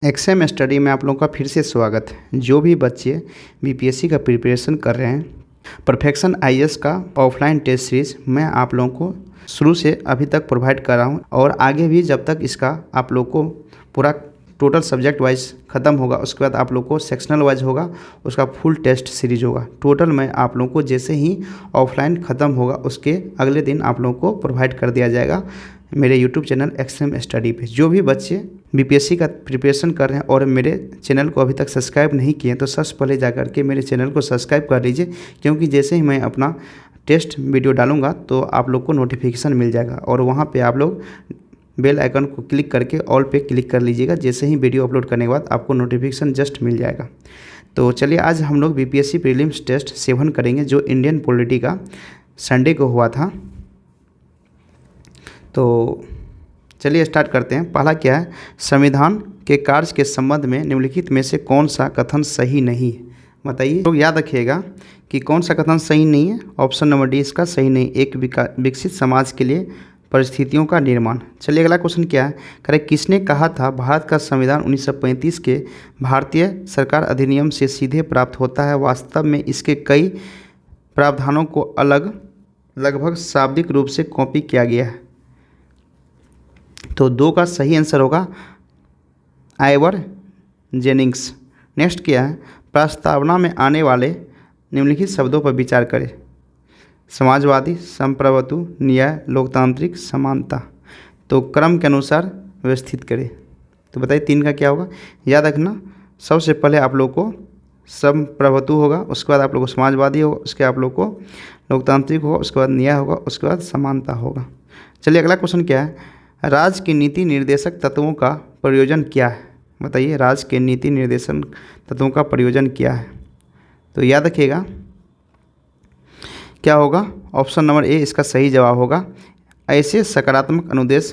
XM study में आप लोगों का फिर से स्वागत है। जो भी बच्चे बीपीएससी का प्रिपरेशन कर रहे हैं, परफेक्शन आईएएस का ऑफलाइन टेस्ट सीरीज़ मैं आप लोगों को शुरू से अभी तक प्रोवाइड कर रहा हूं और आगे भी जब तक इसका आप लोग को पूरा टोटल सब्जेक्ट वाइज ख़त्म होगा, उसके बाद आप लोग को सेक्शनल वाइज होगा, उसका फुल टेस्ट सीरीज होगा। टोटल में आप लोगों को जैसे ही ऑफलाइन ख़त्म होगा उसके अगले दिन आप लोगों को प्रोवाइड कर दिया जाएगा मेरे यूट्यूब चैनल एक्सएम स्टडी पे। जो भी बच्चे बीपीएससी का प्रिपरेशन कर रहे हैं और मेरे चैनल को अभी तक सब्सक्राइब नहीं किए तो सबसे पहले जा कर के मेरे चैनल को सब्सक्राइब कर लीजिए, क्योंकि जैसे ही मैं अपना टेस्ट वीडियो डालूंगा तो आप लोग को नोटिफिकेशन मिल जाएगा और वहाँ पे आप लोग बेल आइकन को क्लिक करके ऑल पे क्लिक कर लीजिएगा। जैसे ही वीडियो अपलोड करने के बाद आपको नोटिफिकेशन जस्ट मिल जाएगा। तो चलिए आज हम लोग बीपीएससी प्रीलिम्स टेस्ट 7 करेंगे, जो इंडियन पॉलिटी का संडे को हुआ था। तो चलिए स्टार्ट करते हैं। पहला क्या है, संविधान के कार्य के संबंध में निम्नलिखित में से कौन सा कथन सही नहीं है? बताइए। लोग याद रखिएगा कि कौन सा कथन सही नहीं है। ऑप्शन नंबर डी इसका सही नहीं। एक विकसित समाज के लिए परिस्थितियों का निर्माण। चलिए अगला क्वेश्चन क्या है, करें किसने कहा था भारत का संविधान 1935 के भारतीय सरकार अधिनियम से सीधे प्राप्त होता है? वास्तव में इसके कई प्रावधानों को लगभग शाब्दिक रूप से कॉपी किया गया है। तो 2 का सही आंसर होगा आइवर जेनिंग्स। नेक्स्ट क्या है, प्रस्तावना में आने वाले निम्नलिखित शब्दों पर विचार करें। समाजवादी, संप्रभुत्व, न्याय, लोकतांत्रिक, समानता। तो क्रम के अनुसार व्यवस्थित करें। तो बताइए 3 का क्या होगा। याद रखना, सबसे पहले आप लोग को संप्रभुत्व होगा, उसके बाद आप लोग को समाजवादी होगा, उसके आप लोग को लोकतांत्रिक होगा, उसके बाद न्याय होगा, उसके बाद समानता होगा। चलिए अगला क्वेश्चन क्या है, राज्य के नीति निर्देशक तत्वों का प्रयोजन क्या है? बताइए राज्य के नीति निर्देशन तत्वों का प्रयोजन क्या है? तो याद रखिएगा क्या होगा, ऑप्शन नंबर ए इसका सही जवाब होगा। ऐसे सकारात्मक अनुदेश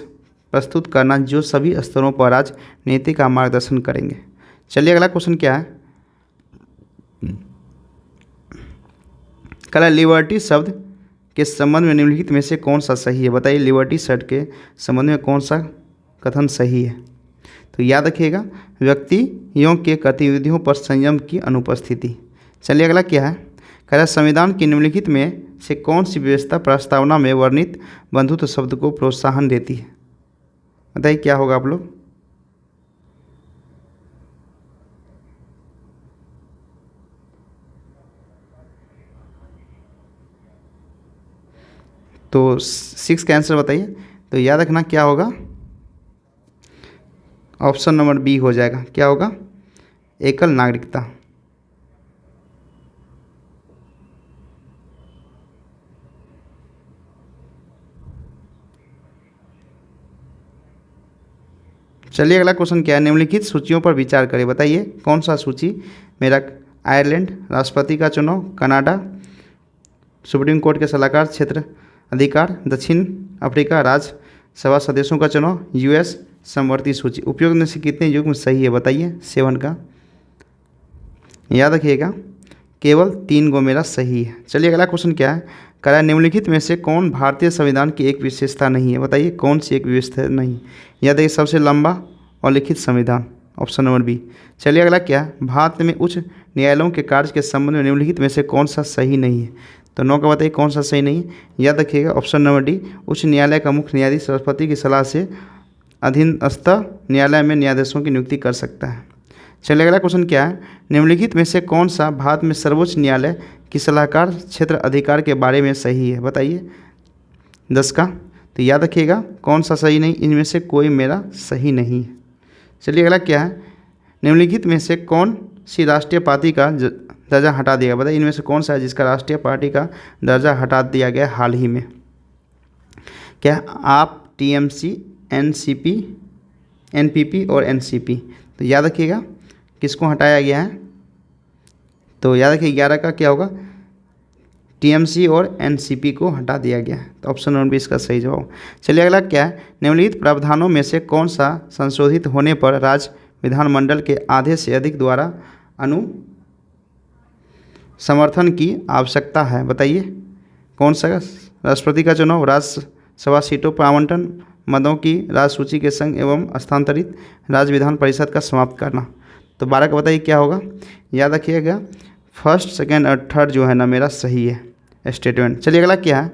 प्रस्तुत करना जो सभी स्तरों पर राजनीति का मार्गदर्शन करेंगे। चलिए अगला क्वेश्चन क्या है, कल लिबर्टी शब्द के संबंध में निम्नलिखित में से कौन सा सही है? बताइए लिबर्टी शब्द के संबंध में कौन सा कथन सही है? तो याद रखिएगा व्यक्तियों के गतिविधियों पर संयम की अनुपस्थिति। चलिए अगला क्या है, कह रहा है संविधान की निम्नलिखित में से कौन सी व्यवस्था प्रस्तावना में वर्णित बंधुत्व शब्द को प्रोत्साहन देती है? बताइए क्या होगा आप लोग। तो 6 का आंसर बताइए। तो याद रखना क्या होगा, ऑप्शन नंबर बी हो जाएगा। क्या होगा, एकल नागरिकता। चलिए अगला क्वेश्चन क्या है, निम्नलिखित सूचियों पर विचार करें। बताइए कौन सा सूची मेरा आयरलैंड, राष्ट्रपति का चुनाव, कनाडा, सुप्रीम कोर्ट के सलाहकार क्षेत्र अधिकार, दक्षिण अफ्रीका राज्यसभा सदस्यों का चुनाव, यूएस समवर्ती सूची। उपयोग में से कितने युग्म सही है? बताइए 7 का। याद रखिएगा केवल 3 गो मेरा सही है। चलिए अगला क्वेश्चन क्या है, कह निम्नलिखित में से कौन भारतीय संविधान की एक विशेषता नहीं है? बताइए कौन सी एक विशेषता नहीं? याद देखिए सबसे लंबा और लिखित संविधान, ऑप्शन नंबर बी। चलिए अगला क्या है, भारत में उच्च न्यायालयों के कार्य के संबंध में निम्नलिखित में से कौन सा सही नहीं है? तो 9 का बताइए कौन सा सही नहीं है? याद रखिएगा ऑप्शन नंबर डी, उच्च न्यायालय का मुख्य न्यायाधीश राष्ट्रपति की सलाह से अधीनस्थ न्यायालय में न्यायाधीशों की नियुक्ति कर सकता है। चलिए अगला क्वेश्चन क्या है, निम्नलिखित में से कौन सा भारत में सर्वोच्च न्यायालय की सलाहकार क्षेत्र अधिकार के बारे में सही है? बताइए 10 का। तो याद रखिएगा कौन सा सही नहीं, इनमें से कोई मेरा सही नहीं है। चलिए अगला क्या है, निम्नलिखित में से कौन सी राष्ट्रीय पार्टी का दर्जा हटा दिया? बताइए इनमें से कौन सा है जिसका राष्ट्रीय पार्टी का दर्जा हटा दिया गया हाल ही में? क्या आप, टीएमसी, एनसीपी, एनपीपी और एनसीपी? तो याद रखिएगा किसको हटाया गया है? तो याद रखिए 11 का क्या होगा, टीएमसी और एनसीपी को हटा दिया गया है। तो ऑप्शन नंबर 20 का सही जवाब। चलिए अगला क्या है, निम्नलिखित प्रावधानों में से कौन सा संशोधित होने पर राज्य विधानमंडल के आधे से अधिक द्वारा समर्थन की आवश्यकता है? बताइए कौन सा? राष्ट्रपति का चुनाव, राज्यसभा सीटों पर आवंटन, मदों की राज्य सूची के संग एवं स्थानांतरित राज्य विधान परिषद का समाप्त करना। तो 12 का बताइए क्या होगा, याद रखिएगा फर्स्ट सेकेंड और थर्ड जो है ना मेरा सही है स्टेटमेंट। चलिए अगला क्या है,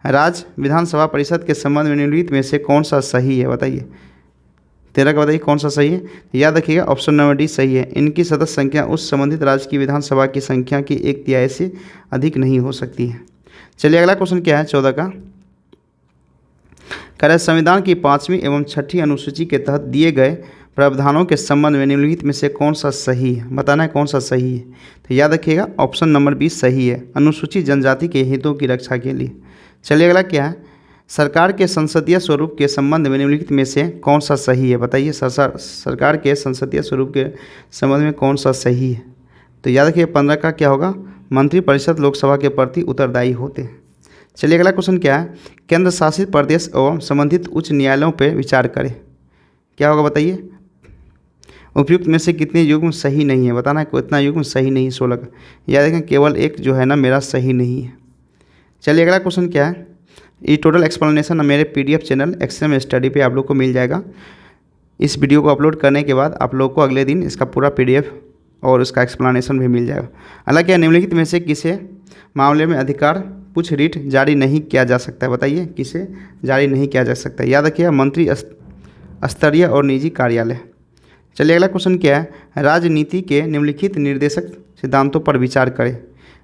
राज्य विधानसभा परिषद के संबंध में निम्नलिखित में से कौन सा सही है, बताइए 13 का बताइए कौन सा सही है। याद रखिएगा ऑप्शन नंबर डी सही है। इनकी सदस्य संख्या उस संबंधित राज्य की विधानसभा की संख्या की 1/3 से अधिक नहीं हो सकती है। चलिए अगला क्वेश्चन क्या है 14 का, कह रहा है संविधान की 5वीं एवं 6ठी अनुसूची के तहत दिए गए प्रावधानों के संबंध में निम्नलिखित में से कौन सा सही है, बताना है कौन सा सही है। तो याद रखिएगा ऑप्शन नंबर 20 सही है, अनुसूचित जनजाति के हितों की रक्षा के लिए। चलिए अगला क्या है, सरकार के संसदीय स्वरूप के संबंध में निम्नलिखित में से कौन सा सही है, बताइए सरकार के संसदीय स्वरूप के संबंध में कौन सा सही है। तो याद रखिए 15 का क्या होगा, मंत्रिपरिषद लोकसभा के प्रति उत्तरदायी होते हैं। चलिए अगला क्वेश्चन क्या है, केंद्र शासित प्रदेश एवं संबंधित उच्च न्यायालयों पर विचार करें, क्या होगा बताइए। उपयुक्त में से कितने युग्म सही नहीं है, बताना है कितना युग्म सही नहीं है 16 का। याद रखें केवल एक जो है ना मेरा सही नहीं है। चलिए अगला क्वेश्चन क्या है, ये टोटल एक्सप्लेनेशन मेरे PDF चैनल एक्सएम स्टडी पे आप लोग को मिल जाएगा। इस वीडियो को अपलोड करने के बाद आप लोग को अगले दिन इसका पूरा PDF और उसका एक्सप्लेनेशन भी मिल जाएगा। हालांकि निम्नलिखित में से किसे मामले में अधिकार कुछ रीट जारी नहीं किया जा सकता है, बताइए किसे जारी नहीं किया जा सकता है। याद रखिए मंत्री स्तरीय और निजी कार्यालय। चलिए अगला क्वेश्चन क्या है, राजनीति के निम्नलिखित निर्देशक सिद्धांतों पर विचार करें,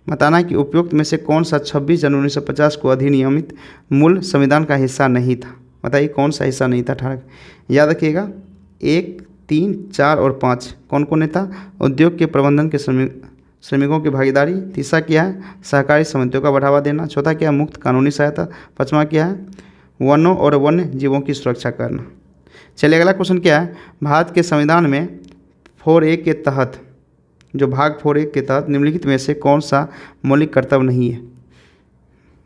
बताना कि उपयुक्त में से कौन सा 26 जनवरी 1950 को अधिनियमित मूल संविधान का हिस्सा नहीं था, बताइए कौन सा हिस्सा नहीं था 18। याद रखिएगा 1, 3, 4 और 5 कौन कौन नेता, उद्योग के प्रबंधन के श्रमिकों की भागीदारी। तीसरा क्या है, सहकारी समितियों का बढ़ावा देना। चौथा क्या है, मुक्त कानूनी सहायता। पाँचवा क्या है, वनों और वन्य जीवों की सुरक्षा करना। चलिए अगला क्वेश्चन क्या है, भारत के संविधान में 4A के तहत जो भाग 4A के तहत निम्नलिखित में से कौन सा मौलिक कर्तव्य नहीं है,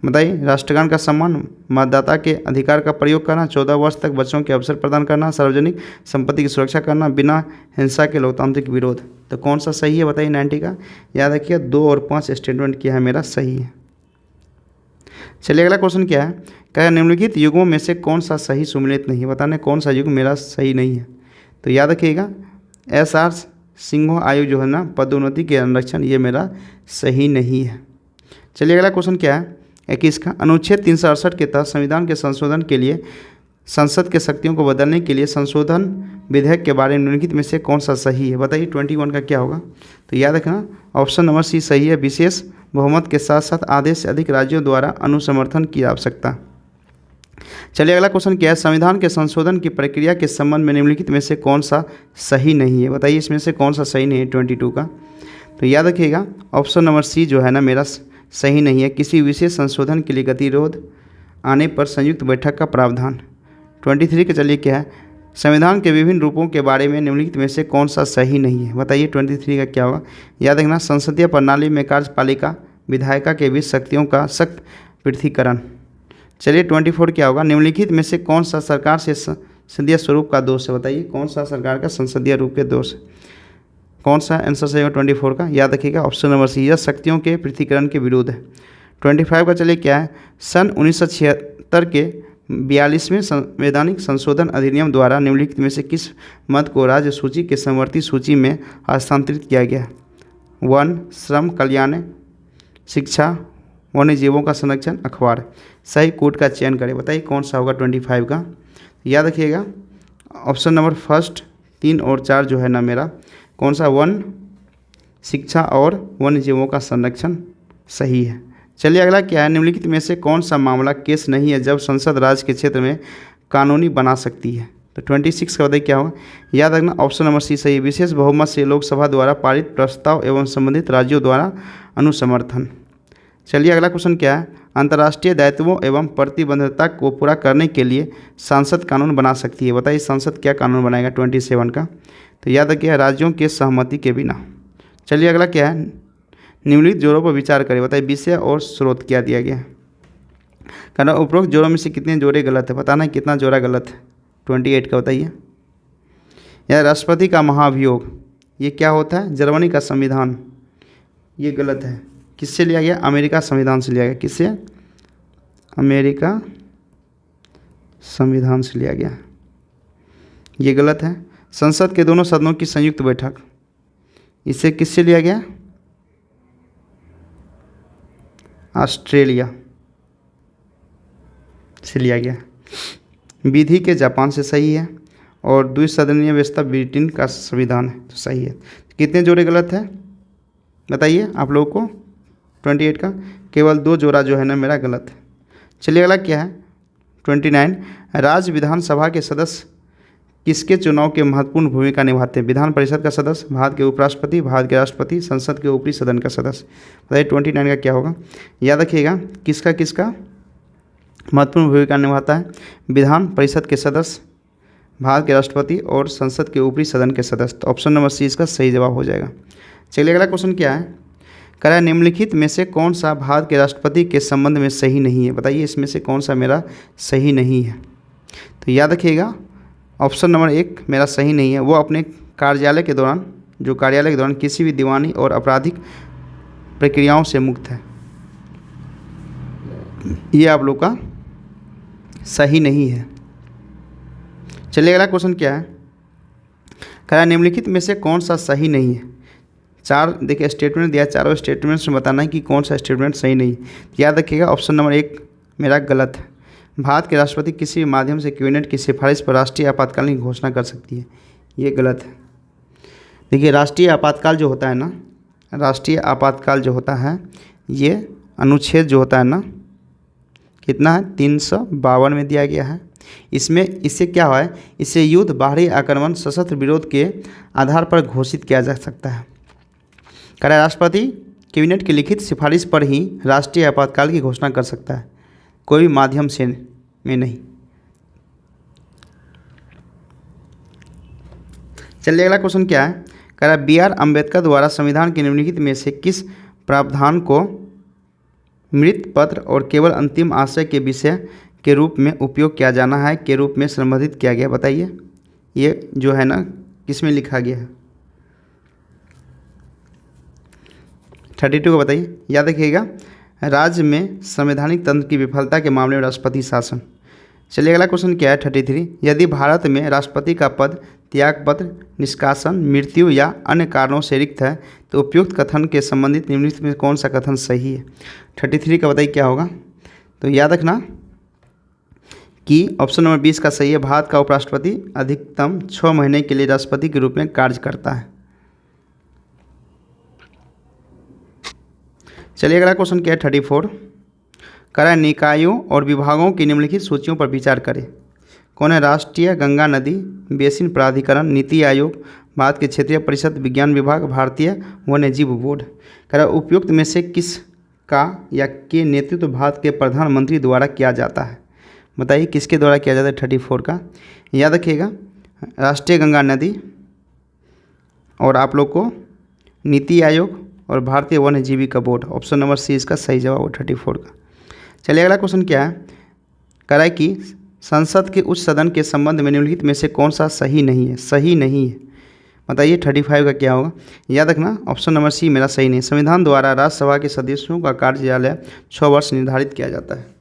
बताइए। राष्ट्रगान का सम्मान, मतदाता के अधिकार का प्रयोग करना, 14 वर्ष तक बच्चों के अवसर प्रदान करना, सार्वजनिक संपत्ति की सुरक्षा करना, बिना हिंसा के लोकतांत्रिक विरोध। तो कौन सा सही है बताइए 90 का। याद रखिए 2 और 5 स्टेटमेंट क्या है मेरा सही है। चलिए अगला क्वेश्चन क्या है, क्या निम्नलिखित युगों में से कौन सा सही सुमेलित नहीं है, बताने कौन सा युग मेरा सही नहीं है। तो याद रखिएगा SR सिंघो आयोग जो है ना पदोन्नति के अनुरक्षण, ये मेरा सही नहीं है। चलिए अगला क्वेश्चन क्या है 21 का, अनुच्छेद 368 के तहत संविधान के संशोधन के लिए संसद के शक्तियों को बदलने के लिए संशोधन विधेयक के बारे में निम्नलिखित में से कौन सा सही है, बताइए 21 का क्या होगा। तो याद रखना ऑप्शन नंबर सी सही है, विशेष बहुमत के साथ साथ आधे से अधिक राज्यों द्वारा अनुसमर्थन की आवश्यकता। चलिए अगला क्वेश्चन क्या है, संविधान के संशोधन की प्रक्रिया के संबंध में निम्नलिखित में से कौन सा सही नहीं है, बताइए इसमें से कौन सा सही नहीं है 22 का। तो याद रखिएगा ऑप्शन नंबर सी जो है ना मेरा सही नहीं है, किसी विशेष संशोधन के लिए गतिरोध आने पर संयुक्त बैठक का प्रावधान। 23 के चलिए क्या है, संविधान के विभिन्न रूपों के बारे में निम्नलिखित में से कौन सा सही नहीं है, बताइए 23 का क्या होगा। याद रखना संसदीय प्रणाली में कार्यपालिका विधायिका के बीच शक्तियों का सख्त पृथकीकरण। चलिए 24 क्या होगा, निम्नलिखित में से कौन सा सरकार से संसदीय स्वरूप का दोष है, बताइए कौन सा सरकार का संसदीय रूप के दोष है, कौन सा आंसर सही होगा 24 का। याद रखिएगा ऑप्शन नंबर सी, यह शक्तियों के पृथकीकरण के विरुद्ध है। 25 का चलिए क्या है, सन 1976 के 42वें संवैधानिक संशोधन अधिनियम द्वारा निम्नलिखित में से किस मत को राज्य सूची के समवर्ती सूची में हस्तांतरित किया गया। 1 श्रम कल्याण, शिक्षा, वन्य जीवों का संरक्षण, अखबार। सही कोड का चयन करें, बताइए कौन सा होगा 25 का। याद रखिएगा ऑप्शन नंबर फर्स्ट 3 और 4 जो है ना मेरा कौन सा, 1 शिक्षा और वन्य जीवों का संरक्षण सही है। चलिए अगला क्या है, निम्नलिखित में से कौन सा मामला केस नहीं है जब संसद राज्य के क्षेत्र में कानूनी बना सकती है। तो 26 का बताइए क्या होगा। याद रखना ऑप्शन नंबर सी सही है, विशेष बहुमत से लोकसभा द्वारा पारित प्रस्ताव एवं संबंधित राज्यों द्वारा अनुसमर्थन। चलिए अगला क्वेश्चन क्या है, अंतर्राष्ट्रीय दायित्वों एवं प्रतिबद्धता को पूरा करने के लिए संसद कानून बना सकती है, बताइए संसद क्या कानून बनाएगा 27 का। तो याद रखिए राज्यों के सहमति के बिना। चलिए अगला क्या है, निम्नलिखित जोड़ों पर विचार करें, बताइए विषय और स्रोत क्या दिया गया है। कारण उपरोक्त जोड़ों में से कितने जोड़े गलत है, बताना कितना जोड़ा गलत है 28 का बताइए। या राष्ट्रपति का महाभियोग, ये क्या होता है, जर्मनी का संविधान, ये गलत है। किससे लिया गया, अमेरिका संविधान से लिया गया। किससे, अमेरिका संविधान से लिया गया, ये गलत है। संसद के दोनों सदनों की संयुक्त बैठक, इसे किससे लिया गया? ऑस्ट्रेलिया से लिया गया। विधि के जापान से सही है, और द्विसदनीय व्यवस्था ब्रिटेन का संविधान है, तो सही है। कितने जोड़े गलत है बताइए आप लोगों को? 28 का केवल 2 जोड़ा जो है ना मेरा गलत है। चलिए अगला क्या है? 29, राज्य विधानसभा के सदस्य किसके चुनाव के महत्वपूर्ण भूमिका निभाते हैं? विधान परिषद का सदस्य, भारत के उपराष्ट्रपति, भारत के राष्ट्रपति, संसद के ऊपरी सदन का सदस्य। बताइए 29 का क्या होगा? याद रखिएगा, किसका किसका महत्वपूर्ण भूमिका निभाता है? विधान परिषद के सदस्य, भारत के राष्ट्रपति और संसद के ऊपरी सदन के सदस्य। तो ऑप्शन नंबर सी इसका सही जवाब हो जाएगा। चलिए अगला क्वेश्चन क्या है? कह रहा है निम्नलिखित में से कौन सा भारत के राष्ट्रपति के संबंध में सही नहीं है? बताइए इसमें से कौन सा मेरा सही नहीं है? तो याद रखिएगा, ऑप्शन नंबर 1 मेरा सही नहीं है। वो अपने कार्यालय के दौरान, जो कार्यालय के दौरान किसी भी दीवानी और आपराधिक प्रक्रियाओं से मुक्त है, ये आप लोग का सही नहीं है। चलिए अगला क्वेश्चन क्या है? कह रहा है निम्नलिखित में से कौन सा सही नहीं है? 4 देखिए स्टेटमेंट दिया, चारों स्टेटमेंट्स में बताना है कि कौन सा स्टेटमेंट सही नहीं है। याद रखिएगा, ऑप्शन नंबर 1 मेरा गलत है। भारत के राष्ट्रपति किसी भी माध्यम से कैबिनेट की सिफारिश पर राष्ट्रीय आपातकालीन घोषणा कर सकती है, ये गलत है। देखिए राष्ट्रीय आपातकाल जो होता है ना, राष्ट्रीय आपातकाल जो होता है, ये अनुच्छेद जो होता है ना, कितना है? 352 में दिया गया है। इससे क्या हुआ है? इससे युद्ध, बाहरी आक्रमण, सशस्त्र विरोध के आधार पर घोषित किया जा सकता है। कह रहा है राष्ट्रपति कैबिनेट की लिखित सिफारिश पर ही राष्ट्रीय आपातकाल की घोषणा कर सकता है, कोई भी माध्यम से में नहीं। चलिए अगला क्वेश्चन क्या है? कह रहा है बी आर अम्बेडकर द्वारा संविधान के निम्नलिखित में से किस प्रावधान को मृत पत्र और केवल अंतिम आशय के विषय के रूप में उपयोग किया जाना है के रूप में संबोधित किया गया? बताइए ये जो है ना किस में लिखा गया है? 32 को बताइए। याद रखिएगा, राज्य में संवैधानिक तंत्र की विफलता के मामले में राष्ट्रपति शासन। चलिए अगला क्वेश्चन क्या है? 33, यदि भारत में राष्ट्रपति का पद त्यागपत्र, निष्कासन, मृत्यु या अन्य कारणों से रिक्त है तो उपयुक्त कथन के संबंधित निम्नलिखित में कौन सा कथन सही है? 33 का बताइए क्या होगा? तो याद रखना कि ऑप्शन नंबर 20 का सही है। भारत का उपराष्ट्रपति अधिकतम 6 महीने के लिए राष्ट्रपति के रूप में कार्य करता है। चलिए अगला क्वेश्चन क्या है? 34, कह रहा है निकायों और विभागों की निम्नलिखित सूचियों पर विचार करें। कौन है? राष्ट्रीय गंगा नदी बेसिन प्राधिकरण, नीति आयोग, भारत के क्षेत्रीय परिषद, विज्ञान विभाग, भारतीय वन्यजीव बोर्ड। कह रहा है उपयुक्त में से किस का या के नेतृत्व भारत के प्रधानमंत्री द्वारा किया जाता है? बताइए किसके द्वारा किया जाता है? 34 का याद रखिएगा, राष्ट्रीय गंगा नदी और आप लोग को नीति आयोग और भारतीय वन्यजीवी का बोर्ड। ऑप्शन नंबर सी इसका सही जवाब हो 34 का। चलिए अगला क्वेश्चन क्या है? कह रहा है कि संसद के उच्च सदन के संबंध में निम्नलिखित में से कौन सा सही नहीं है? सही नहीं है बताइए 35 का क्या होगा? याद रखना, ऑप्शन नंबर सी मेरा सही नहीं। संविधान द्वारा राज्यसभा के सदस्यों का कार्यकाल 6 वर्ष निर्धारित किया जाता है।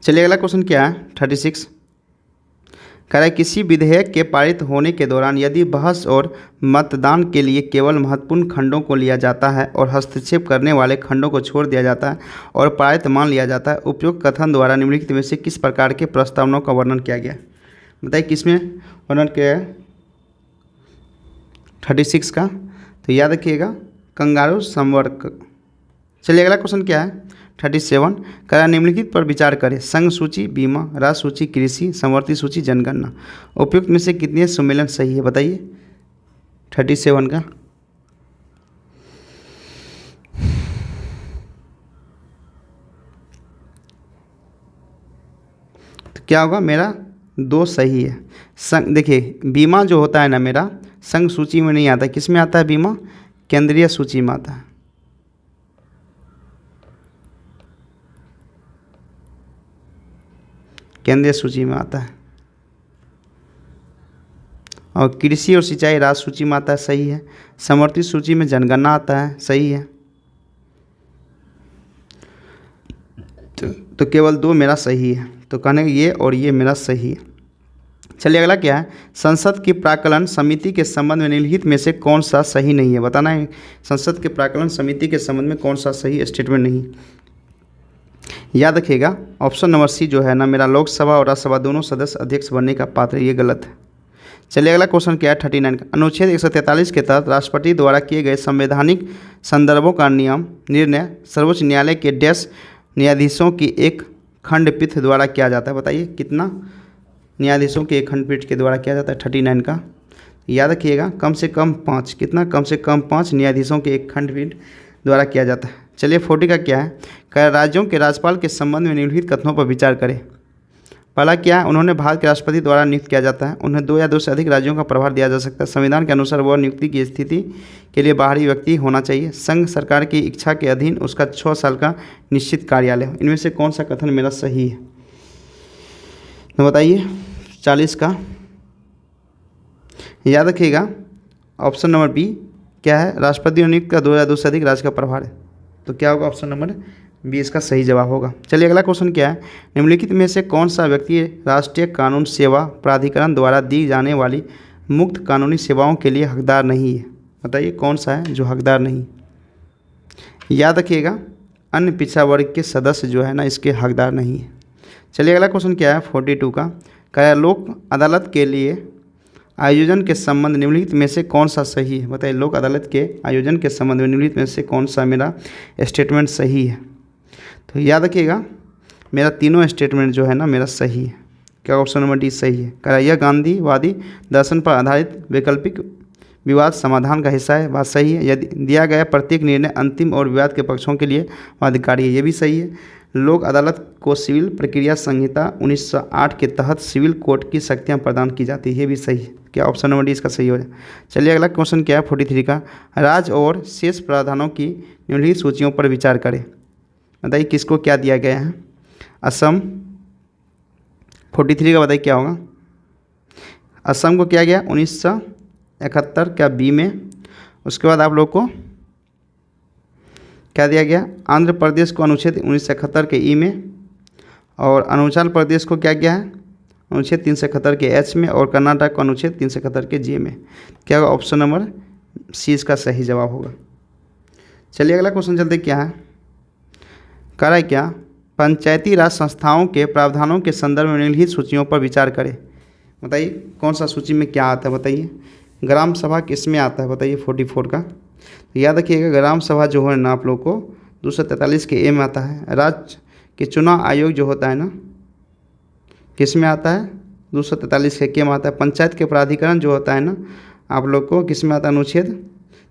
चलिए अगला क्वेश्चन क्या है? 36, कह रहा है किसी विधेयक के पारित होने के दौरान यदि बहस और मतदान के लिए केवल महत्वपूर्ण खंडों को लिया जाता है और हस्तक्षेप करने वाले खंडों को छोड़ दिया जाता है और पारित मान लिया जाता है, उपयुक्त कथन द्वारा निम्नलिखित में से किस प्रकार के प्रस्तावनाओं का वर्णन किया गया? बताइए किसमें वर्णन किया है? 36 का। तो याद रखिएगा, कंगारू संवर्ग। चलिए अगला क्वेश्चन क्या है? 37, कह रहा निम्नलिखित पर विचार करें। संघ सूची बीमा, राज्य सूची कृषि, समवर्ती सूची जनगणना। उपयुक्त में से कितने सम्मेलन सही है? बताइए 37 का। तो क्या होगा? मेरा 2 सही है। संघ देखिए बीमा जो होता है ना मेरा संघ सूची में नहीं आता। किस में आता है बीमा? केंद्रीय सूची में आता है। केंद्रीय सूची में आता है। और कृषि और सिंचाई राज्य सूची में आता है, सही है। समवर्ती सूची में जनगणना आता है, सही है। तो केवल 2 मेरा सही है। तो कहने ये और ये मेरा सही है। चलिए अगला क्या है, संसद की प्राक्कलन समिति के संबंध में निम्नलिखित में से कौन सा सही नहीं है, बताना है। संसद के प्राक्कलन समिति के संबंध में कौन सा सही स्टेटमेंट नहीं। याद रखिएगा ऑप्शन नंबर सी जो है ना मेरा, लोकसभा और राज्यसभा दोनों सदस्य अध्यक्ष बनने का पात्र, ये गलत है। चलिए अगला क्वेश्चन क्या है 39 का, अनुच्छेद 143 के तहत राष्ट्रपति द्वारा किए गए संवैधानिक संदर्भों का निर्णय सर्वोच्च न्यायालय के डैश न्यायाधीशों की एक खंडपीठ द्वारा किया जाता है, बताइए कितना न्यायाधीशों के एक खंडपीठ के द्वारा किया जाता है 39 का। याद रखिएगा कम से कम 5, कितना, कम से कम 5 न्यायाधीशों के एक खंडपीठ द्वारा किया जाता है। चलिए 40 का क्या है, राज्यों के राज्यपाल के संबंध में निम्नलिखित कथनों पर विचार करें। पहला क्या है, उन्होंने भारत के राष्ट्रपति द्वारा नियुक्त किया जाता है, उन्हें 2 या 2 से अधिक राज्यों का प्रभार दिया जा सकता है, संविधान के अनुसार वह नियुक्ति की स्थिति के लिए बाहरी व्यक्ति होना चाहिए, संघ सरकार की इच्छा के अधीन उसका 6 साल का निश्चित कार्यालय हो। इनमें से कौन सा कथन मेरा सही है, तो बताइए 40 का। याद रखिएगा ऑप्शन नंबर बी क्या है, राष्ट्रपति ने नियुक्त का 2 या 2 से अधिक राज्य का प्रभार है, तो क्या होगा ऑप्शन नंबर बी इसका सही जवाब होगा। चलिए अगला क्वेश्चन क्या है, निम्नलिखित में से कौन सा व्यक्ति राष्ट्रीय कानून सेवा प्राधिकरण द्वारा दी जाने वाली मुक्त कानूनी सेवाओं के लिए हकदार नहीं है, बताइए कौन सा है जो हकदार नहीं। याद रखिएगा अन्य पिछड़ा वर्ग के सदस्य जो है ना इसके हकदार नहीं है। चलिए अगला क्वेश्चन क्या है 42 का, लोक अदालत के लिए आयोजन के संबंध निम्नलिखित में से कौन सा सही है, बताइए लोक अदालत के आयोजन के संबंध में निम्नलिखित में से कौन सा मेरा स्टेटमेंट सही है। तो याद रखिएगा मेरा तीनों स्टेटमेंट जो है ना मेरा सही है, क्या ऑप्शन नंबर डी सही है। यह गांधीवादी दर्शन पर आधारित वैकल्पिक विवाद समाधान का हिस्सा है, बात सही है। यदि दिया गया प्रत्येक निर्णय अंतिम और विवाद के पक्षों के लिए अधिकारी है, ये भी सही है। लोक अदालत को सिविल प्रक्रिया संहिता 1908 के तहत सिविल कोर्ट की शक्तियाँ प्रदान की जाती है, ये भी सही है। क्या ऑप्शन नंबर डी इसका सही हो जाए। चलिए अगला क्वेश्चन क्या है 43 का, राज्य और शेष प्रावधानों की निम्नलिखित सूचियों पर विचार करें, बताइए किसको क्या दिया गया है। असम 43 का बताइए क्या होगा, असम को क्या गया 1971 क्या बी में, उसके बाद आप लोग को क्या दिया गया, आंध्र प्रदेश को अनुच्छेद 1971 के ई में, और अरुणाचल प्रदेश को क्या गया है अनुच्छेद 371 के एच में, और कर्नाटक को अनुच्छेद 371 के जे में। क्या होगा ऑप्शन नंबर सी इसका सही जवाब होगा। चलिए अगला क्वेश्चन चलते क्या है, कह रहा है क्या, पंचायती राज संस्थाओं के प्रावधानों के संदर्भ में निम्नलिखित सूचियों पर विचार करें, बताइए कौन सा सूची में क्या आता है, बताइए ग्राम सभा किस में आता है, बताइए 44 का। तो याद रखिएगा ग्राम सभा जो है ना आप लोग को 243 के ए में आता है। राज्य के चुनाव आयोग जो होता है ना किस में आता है 243 के में आता है। पंचायत के प्राधिकरण जो होता है ना आप लोग को किस में आता है, अनुच्छेद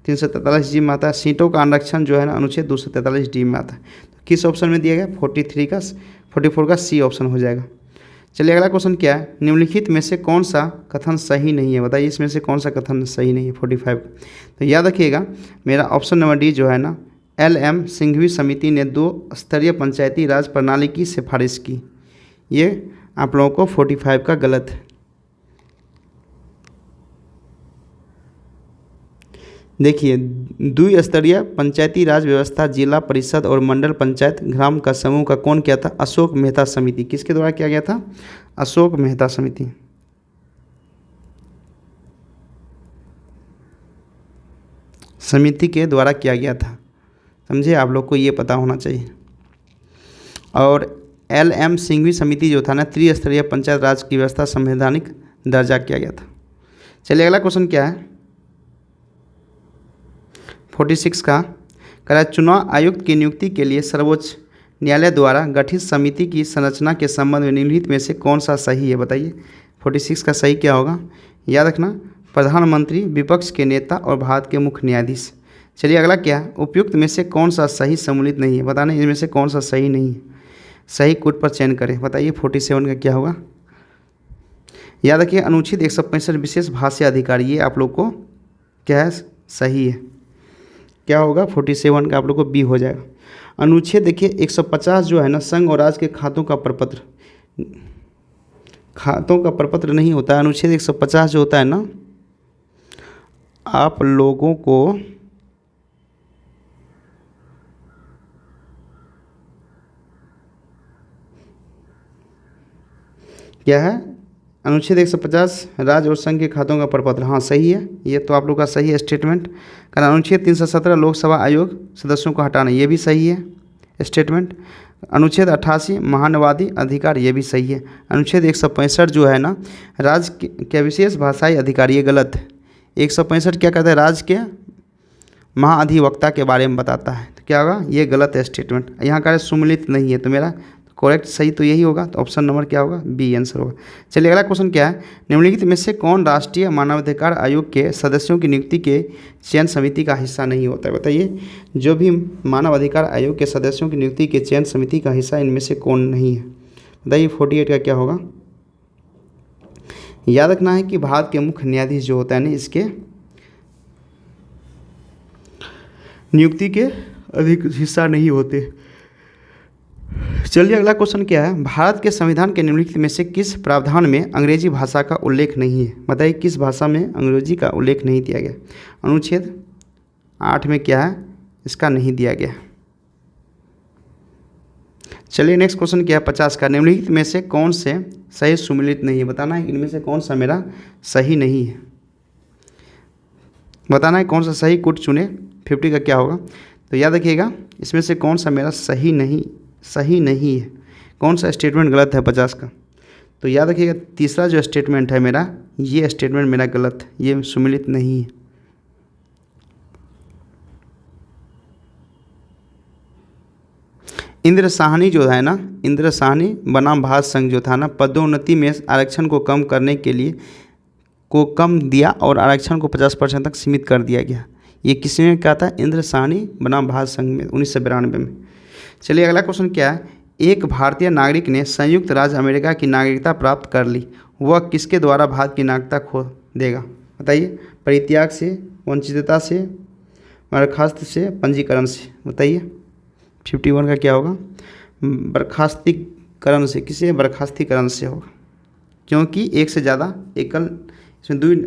343 जी में आता है। सीटों का आरक्षण जो है ना अनुच्छेद 243 डी में आता है। तो किस ऑप्शन में दिया गया 44 का सी ऑप्शन हो जाएगा। चलिए अगला क्वेश्चन क्या है, निम्नलिखित में से कौन सा कथन सही नहीं है, बताइए इसमें से कौन सा कथन सही नहीं है 45। तो याद रखिएगा मेरा ऑप्शन नंबर डी जो है ना, LM सिंघवी समिति ने 2 स्तरीय पंचायती राज प्रणाली की सिफारिश की, ये आप लोगों को 45 का गलत है। देखिए द्विस्तरीय पंचायती राज व्यवस्था जिला परिषद और मंडल पंचायत ग्राम का समूह का कौन किया था, अशोक मेहता समिति, किसके द्वारा किया गया था, अशोक मेहता समिति। समिति के द्वारा किया गया था, समझे, आप लोग को ये पता होना चाहिए। और LM सिंघवी समिति जो था ना त्रिस्तरीय पंचायत राज की व्यवस्था संवैधानिक दर्जा किया गया था। चलिए अगला क्वेश्चन क्या है 46 का, चुनाव आयुक्त की नियुक्ति के लिए सर्वोच्च न्यायालय द्वारा गठित समिति की संरचना के संबंध में निम्नलिखित में से कौन सा सही है, बताइए 46 का सही क्या होगा। याद रखना प्रधानमंत्री, विपक्ष के नेता और भारत के मुख्य न्यायाधीश। चलिए अगला क्या है, उपयुक्त में से कौन सा सही सम्मिलित नहीं है, बताना इनमें से कौन सा सही नहीं है, सही कूट पर चयन करें, बताइए 47 का क्या होगा। याद रखिए अनुच्छेद 165 विशेष भाषा अधिकारी, ये आप लोग को क्या है सही है, क्या होगा 47 का आप लोग को बी हो जाएगा। अनुच्छेद देखिए 150 जो है ना संघ और राज्य के खातों का प्रपत्र नहीं होता है। अनुच्छेद 150 जो होता है ना आप लोगों को क्या है, अनुच्छेद 150 राज्य और संघ के खातों का प्रपत्र। हाँ सही है, ये तो आप लोग का सही है स्टेटमेंट। कारण अनुच्छेद 317 लोकसभा आयोग सदस्यों को हटाना, ये भी सही है स्टेटमेंट। अनुच्छेद 88 महानवादी अधिकार, ये भी सही है। अनुच्छेद 165 जो है ना, राज्य के विशेष भाषाई अधिकार, ये गलत है। 165 क्या कहता है, राज्य के महाअधिवक्ता के बारे में बताता है, तो क्या होगा, ये गलत है स्टेटमेंट। यहाँ का सुमिलित नहीं है, तो मेरा करेक्ट सही तो यही होगा, तो ऑप्शन नंबर क्या होगा, बी आंसर होगा। चलिए अगला क्वेश्चन क्या है, निम्नलिखित में से कौन राष्ट्रीय मानवाधिकार आयोग के सदस्यों की नियुक्ति के चयन समिति का हिस्सा नहीं होता है। बताइए, जो भी मानवाधिकार आयोग के सदस्यों की नियुक्ति के चयन समिति का हिस्सा इनमें से कौन नहीं है। बताइए 48 का क्या होगा। याद रखना है कि भारत के मुख्य न्यायाधीश जो होता है ना, इसके नियुक्ति के अधिक हिस्सा नहीं होते। चलिए अगला क्वेश्चन क्या है, भारत के संविधान के निम्नलिखित में से किस प्रावधान में अंग्रेजी भाषा का उल्लेख नहीं है। बताइए किस भाषा में अंग्रेजी का उल्लेख नहीं दिया गया। अनुच्छेद 8 में क्या है, इसका नहीं दिया गया। चलिए नेक्स्ट क्वेश्चन क्या है 50 का, निम्नलिखित में से कौन से सही सुमिलित नहीं है। बताना है इनमें से कौन सा मेरा सही नहीं है, बताना है कौन सा सही कुट चुने। 50 का क्या होगा, तो याद रखिएगा इसमें से कौन सा मेरा सही नहीं है, कौन सा स्टेटमेंट गलत है 50 का। तो याद रखिएगा तीसरा जो स्टेटमेंट है मेरा, ये स्टेटमेंट मेरा गलत है, ये सुमिलित नहीं है। इंद्र साहनी जो है ना, इंद्र साहनी बनाम भारत संघ जो था ना, पदोन्नति में आरक्षण को कम करने के लिए को कम दिया और आरक्षण को 50% तक सीमित कर दिया गया। ये किसने कहा था, इंद्र साहनी बनाम भारत संघ में 1992 में। चलिए अगला क्वेश्चन क्या है, एक भारतीय नागरिक ने संयुक्त राज्य अमेरिका की नागरिकता प्राप्त कर ली, वह किसके द्वारा भारत की नागरिकता खो देगा। बताइए, परित्याग से, वंचितता से, बर्खास्त से, पंजीकरण से। बताइए 51 का क्या होगा, बर्खास्तीकरण से। किसे, बर्खास्तीकरण से होगा, क्योंकि एक से ज़्यादा एकल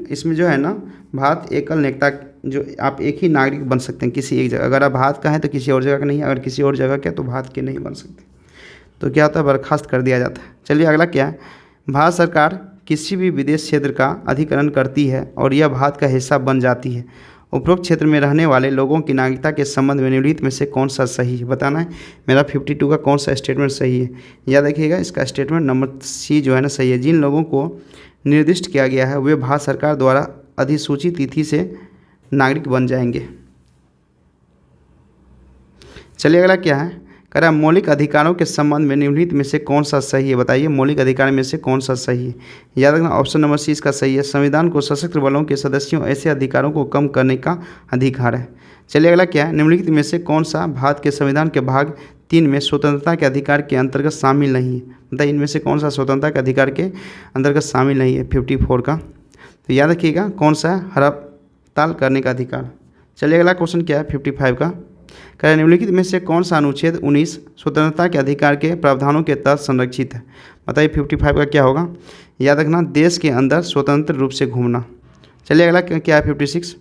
इसमें जो है ना, भारत एकल नागरिकता, जो आप एक ही नागरिक बन सकते हैं किसी एक जगह। अगर आप भारत का हैं तो किसी और जगह का नहीं, अगर किसी और जगह का तो भारत के नहीं बन सकते। तो क्या होता है, बर्खास्त कर दिया जाता है। चलिए अगला क्या है, भारत सरकार किसी भी विदेश क्षेत्र का अधिग्रहण करती है और यह भारत का हिस्सा बन जाती है। उपरोक्त क्षेत्र में रहने वाले लोगों की नागरिकता के संबंध में निम्नलिखित में से कौन सा सही है। बताना है मेरा 52 का कौन सा स्टेटमेंट सही है। याद रखिएगा इसका स्टेटमेंट नंबर सी जो है ना सही है। जिन लोगों को निर्दिष्ट किया गया है वे भारत सरकार द्वारा अधिसूचित तिथि से नागरिक बन जाएंगे। चलिए अगला क्या है, कह रहा है मौलिक अधिकारों के संबंध में निम्नलिखित में से कौन सा सही है। बताइए मौलिक अधिकार में से कौन सा सही है। याद रखना ऑप्शन नंबर सी इसका सही है। संविधान को सशस्त्र बलों के सदस्यों ऐसे अधिकारों को कम करने का अधिकार है। चलिए अगला क्या है, निम्नलिखित में से कौन सा भारत के संविधान के भाग 3 में स्वतंत्रता के अधिकार के अंतर्गत शामिल नहीं है। बताइए इनमें से कौन सा स्वतंत्रता के अधिकार के अंतर्गत शामिल नहीं है 54 का। तो याद रखिएगा कौन सा, हड़ताल करने का अधिकार। चलिए अगला क्वेश्चन क्या है 55 का, कह निम्नलिखित में से कौन सा अनुच्छेद 19 स्वतंत्रता के अधिकार के प्रावधानों के तहत संरक्षित है। बताइए 55 का क्या होगा। याद रखना देश के अंदर स्वतंत्र रूप से घूमना। चलिए अगला क्या है 56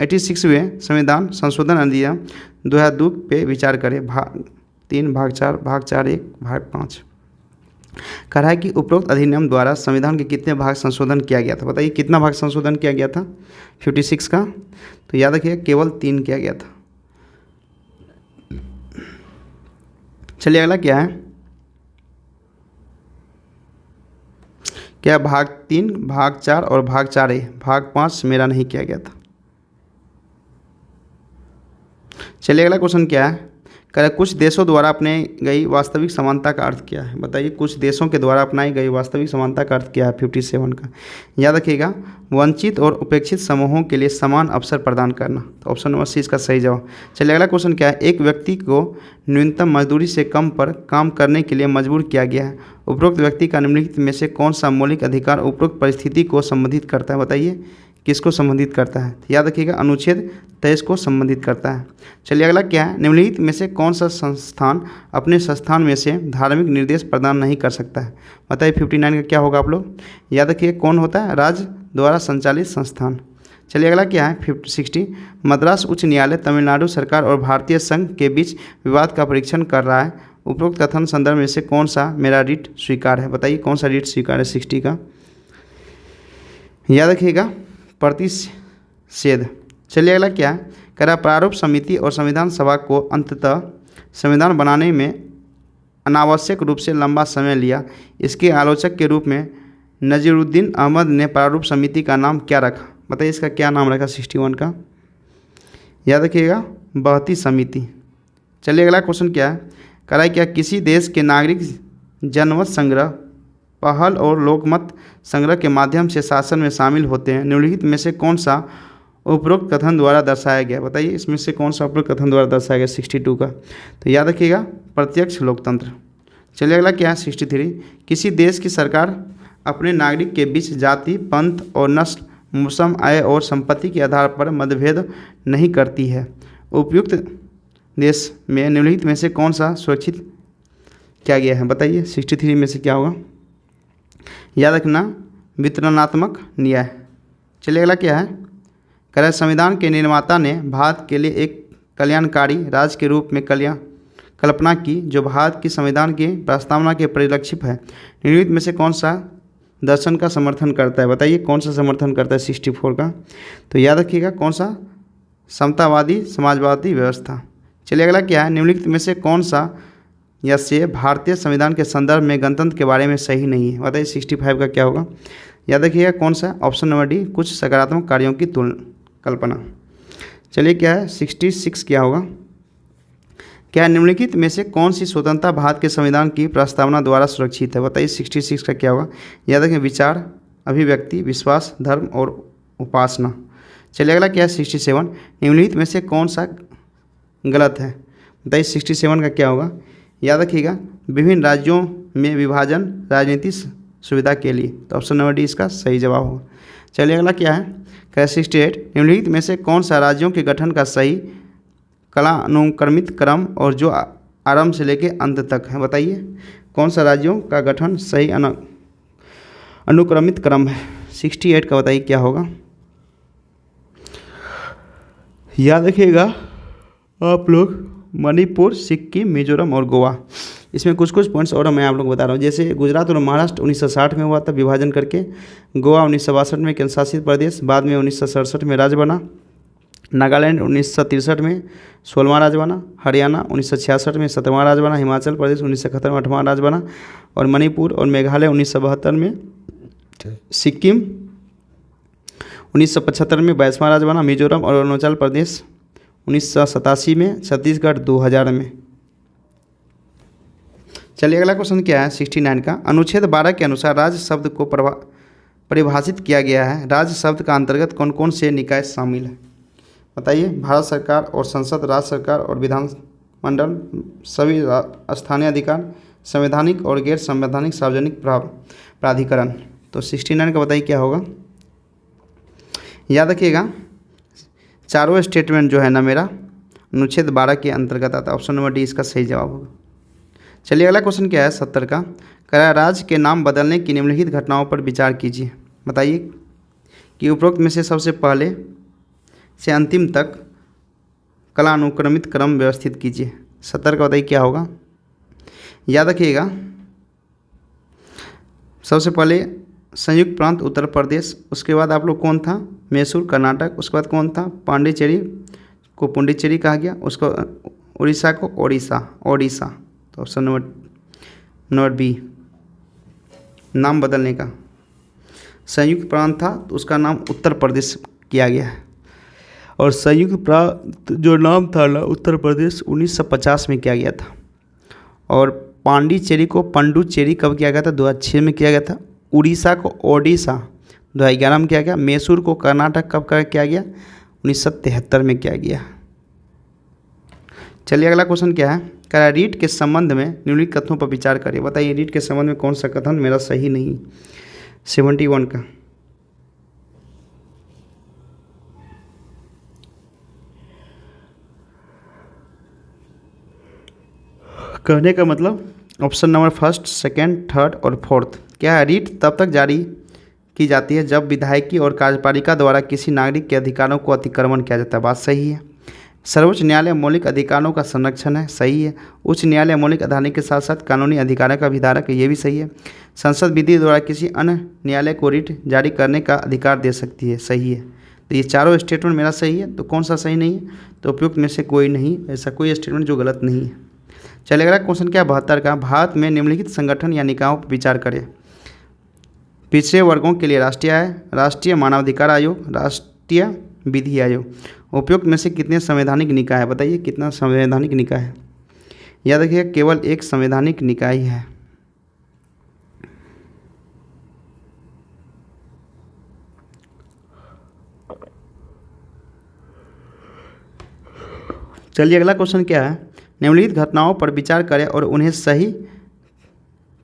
86वें संविधान संशोधन अधिनियम 2002 पे विचार करें। भाग 3, भाग 4, भाग 4(1), भाग 5। कह रहा है कि उपरोक्त अधिनियम द्वारा संविधान के कितने भाग संशोधन किया गया था। बताइए कितना भाग संशोधन किया गया था 56 का। तो याद रखिए केवल 3 किया गया था। चलिए अगला क्या है, क्या भाग 3, भाग 4 और भाग 4(a), भाग 5 मेरा नहीं किया गया था। चलिए अगला क्वेश्चन क्या है, कह कुछ देशों द्वारा अपनाई गई वास्तविक समानता का अर्थ क्या है। बताइए कुछ देशों के द्वारा अपनाई गई वास्तविक समानता का अर्थ क्या है 57 का। याद रखिएगा वंचित और उपेक्षित समूहों के लिए समान अवसर प्रदान करना। तो ऑप्शन नंबर सी इसका सही जवाब। चलिए अगला क्वेश्चन क्या है, एक व्यक्ति को न्यूनतम मजदूरी से कम पर काम करने के लिए मजबूर किया गया है। उपरोक्त व्यक्ति का निम्नलिखित में से कौन सा मौलिक अधिकार उपरोक्त परिस्थिति को संबोधित करता है। बताइए किसको संबंधित करता है। याद रखिएगा अनुच्छेद 23 को संबंधित करता है। चलिए अगला क्या है, निम्नलिखित में से कौन सा संस्थान अपने संस्थान में से धार्मिक निर्देश प्रदान नहीं कर सकता है। बताइए 59 का क्या होगा आप लोग। याद रखिए कौन होता है, राज्य द्वारा संचालित संस्थान। चलिए अगला क्या है 60। मद्रास उच्च न्यायालय तमिलनाडु सरकार और भारतीय संघ के बीच विवाद का परीक्षण कर रहा है। उपरोक्त कथन संदर्भ में से कौन सा मेरा रीट स्वीकार है? बताइए कौन सा रीट स्वीकार है 60 का? याद रखिएगा प्रतिषेध। चलिए अगला क्या है, कह रहा प्रारूप समिति और संविधान सभा को अंततः संविधान बनाने में अनावश्यक रूप से लंबा समय लिया। इसके आलोचक के रूप में नजीरुद्दीन अहमद ने प्रारूप समिति का नाम क्या रखा? बताइए इसका क्या नाम रखा 61 का? याद रखिएगा बहती समिति। चलिए अगला क्वेश्चन क्या है, कह रहा है क्या किसी देश के नागरिक जनमत संग्रह, पहल और लोकमत संग्रह के माध्यम से शासन में शामिल होते हैं? निम्नलिखित में से कौन सा उपरोक्त कथन द्वारा दर्शाया गया? बताइए इसमें से कौन सा उपरोक्त कथन द्वारा दर्शाया गया 62 का? तो याद रखिएगा प्रत्यक्ष लोकतंत्र। चलिए अगला क्या है 63। किसी देश की सरकार अपने नागरिक के बीच जाति, पंथ और नस्ल, मौसम, आय और संपत्ति के आधार पर मतभेद नहीं करती है। उपयुक्त देश में निम्नलिखित में से कौन सा सुरक्षित किया गया है? बताइए 63 में से क्या होगा? याद रखना वितरणात्मक न्याय। चलिए अगला क्या है, कह रहा है संविधान के निर्माता ने भारत के लिए एक कल्याणकारी राज्य के रूप में कल्पना की जो भारत की संविधान की प्रस्तावना के परिलक्षित है। निम्नलिखित में से कौन सा दर्शन का समर्थन करता है? बताइए कौन सा समर्थन करता है 64 का? तो याद रखिएगा कौन सा समतावादी समाजवादी व्यवस्था। चलिए अगला क्या है, निम्नलिखित में से कौन सा या से भारतीय संविधान के संदर्भ में गणतंत्र के बारे में सही नहीं है? बताइए 65 का क्या होगा? याद रखिएगा कौन सा? ऑप्शन नंबर डी कुछ सकारात्मक कार्यों की कल्पना। चलिए क्या है 66 क्या होगा, क्या निम्नलिखित में से कौन सी स्वतंत्रता भारत के संविधान की प्रस्तावना द्वारा सुरक्षित है? बताइए 66 का क्या होगा? याद रखें विचार, अभिव्यक्ति, विश्वास, धर्म और उपासना। चलिए अगला क्या है 67। निम्नलिखित में से कौन सा गलत है? बताइए 67 का क्या होगा? याद रखिएगा विभिन्न राज्यों में विभाजन राजनीतिक सुविधा के लिए। तो ऑप्शन नंबर डी इसका सही जवाब होगा। चलिए अगला क्या है, क्या 68। निम्नलिखित में से कौन सा राज्यों के गठन का सही कालानुक्रमित क्रम और जो आरंभ से लेकर अंत तक है? बताइए कौन सा राज्यों का गठन सही अनुक्रमित क्रम है 68 का? बताइए क्या होगा? याद रखिएगा आप लोग मणिपुर, सिक्किम, मिजोरम और गोवा। इसमें कुछ कुछ पॉइंट्स और मैं आप लोग बता रहा हूँ। जैसे गुजरात और महाराष्ट्र 1960 में हुआ था विभाजन करके, गोवा 1962 में केंद्र शासित प्रदेश, बाद में 1967 में राज्य बना, नागालैंड 1963 में 16वां राज्य बना, हरियाणा 1966 में 17वां राज्य बना, हिमाचल प्रदेश 1971 में 8वां राज्य बना और मणिपुर और मेघालय 1972 में, सिक्किम 1975 में 22वां राज्य बना, मिजोरम और अरुणाचल प्रदेश 1987 में, छत्तीसगढ़ 2000 में। चलिए अगला क्वेश्चन क्या है 69 का, अनुच्छेद 12 के अनुसार राज्य शब्द को परिभाषित किया गया है। राज्य शब्द का अंतर्गत कौन कौन से निकाय शामिल है? बताइए भारत सरकार और संसद, राज्य सरकार और विधानमंडल, सभी स्थानीय अधिकार, संवैधानिक और गैर संवैधानिक सार्वजनिक प्राधिकरण। तो 69 का बताइए क्या होगा? याद रखिएगा चारों स्टेटमेंट जो है ना मेरा अनुच्छेद 12 के अंतर्गत आता है। ऑप्शन नंबर डी इसका सही जवाब होगा। चलिए अगला क्वेश्चन क्या है 70 का, कह रहा है राज्य के नाम बदलने की निम्नलिखित घटनाओं पर विचार कीजिए। बताइए कि उपरोक्त में से सबसे पहले से अंतिम तक कालानुक्रमित क्रम व्यवस्थित कीजिए। 70 का बताइए क्या होगा? याद रखिएगा सबसे पहले संयुक्त प्रांत उत्तर प्रदेश, उसके बाद आप लोग कौन था मैसूर कर्नाटक, उसके बाद कौन था पांडिचेरी को पुंडीचेरी कहा गया, उसको उड़ीसा को ओडिशा। तो ऑप्शन नंबर बी नाम बदलने का। संयुक्त प्रांत था तो उसका नाम उत्तर प्रदेश किया गया है और संयुक्त प्रांत जो नाम था ना उत्तर प्रदेश 1950 में किया गया था और पांडिचेरी को पंडुचेरी कब किया गया था? 2006 में किया गया था। उड़ीसा को ओडिशा 2011 में किया गया। मैसूर को कर्नाटक कब किया गया? 1973 में किया गया। चलिए अगला क्वेश्चन क्या है, कह रहा है रीट के संबंध में निम्नलिखित कथनों पर विचार करिए। बताइए रीट के संबंध में कौन सा कथन मेरा सही नहीं? 71 का। कहने का मतलब option number first, second, third और फोर्थ। क्या है रीट तब तक जारी की जाती है जब विधायिकी और कार्यपालिका द्वारा किसी नागरिक के अधिकारों को अतिक्रमण किया जाता है। बात सही है। सर्वोच्च न्यायालय मौलिक अधिकारों का संरक्षण है, सही है। उच्च न्यायालय मौलिक अधिकारों के साथ साथ कानूनी अधिकारों का भी धारक है, ये भी सही है। संसद विधि द्वारा किसी अन्य न्यायालय को रिट जारी करने का अधिकार दे सकती है, सही है। तो ये चारों स्टेटमेंट मेरा सही है। तो कौन सा सही नहीं है? तो उपयुक्त में से कोई नहीं, ऐसा कोई स्टेटमेंट जो गलत नहीं है। चलिए अगला क्वेश्चन क्या 72 का, भारत में निम्नलिखित संगठन या निकायों पर विचार करें। पिछड़े वर्गों के लिए राष्ट्रीय आयोग, राष्ट्रीय मानवाधिकार आयोग, राष्ट्रीय विधि आयोग। उपयुक्त में से कितने संवैधानिक निकाय है? बताइए कितना संवैधानिक निकाय है? याद रखिए केवल एक संवैधानिक निकाय ही है। चलिए अगला क्वेश्चन क्या है, निम्नलिखित घटनाओं पर विचार करें और उन्हें सही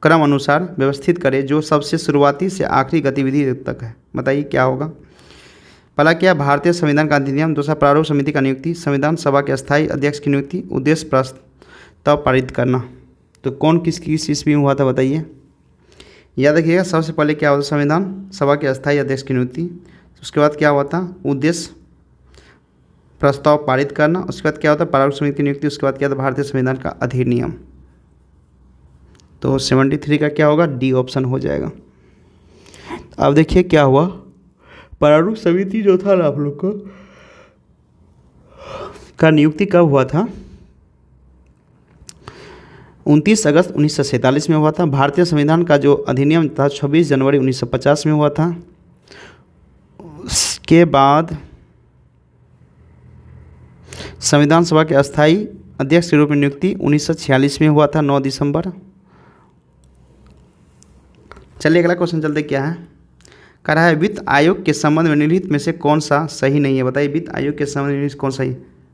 क्रम अनुसार व्यवस्थित करें जो सबसे शुरुआती से आखिरी गतिविधि तक है। बताइए क्या होगा? पहला क्या, भारतीय संविधान का अधिनियम। दूसरा, प्रारूप समिति का नियुक्ति। संविधान सभा के अस्थायी अध्यक्ष की नियुक्ति। उद्देश्य प्रस्ताव पारित करना। तो कौन किस ईस्वी में हुआ था बताइए? याद रखिएगा सबसे पहले क्या हुआ था, संविधान सभा के अस्थायी अध्यक्ष की नियुक्ति। उसके बाद क्या हुआ था, उद्देश्य प्रस्ताव पारित करना। उसके बाद क्या होता है, प्रारूप समिति की नियुक्ति। उसके बाद क्या था, भारतीय संविधान का अधिनियम। तो 73 का क्या होगा, डी ऑप्शन हो जाएगा। अब देखिए क्या हुआ, प्रारूप समिति जो था ना आप लोग को का नियुक्ति कब हुआ था, 29 अगस्त 1947 में हुआ था। भारतीय संविधान का जो अधिनियम था 26 जनवरी 1950 में हुआ था। उसके बाद संविधान सभा के अस्थायी अध्यक्ष के रूप में नियुक्ति 1946 में हुआ था, 9 दिसंबर। चलिए अगला क्वेश्चन चलते क्या है, कह रहा है वित्त आयोग के संबंध में निम्नलिखित में से कौन सा सही नहीं है। बताइए वित्त आयोग के संबंध में कौन सा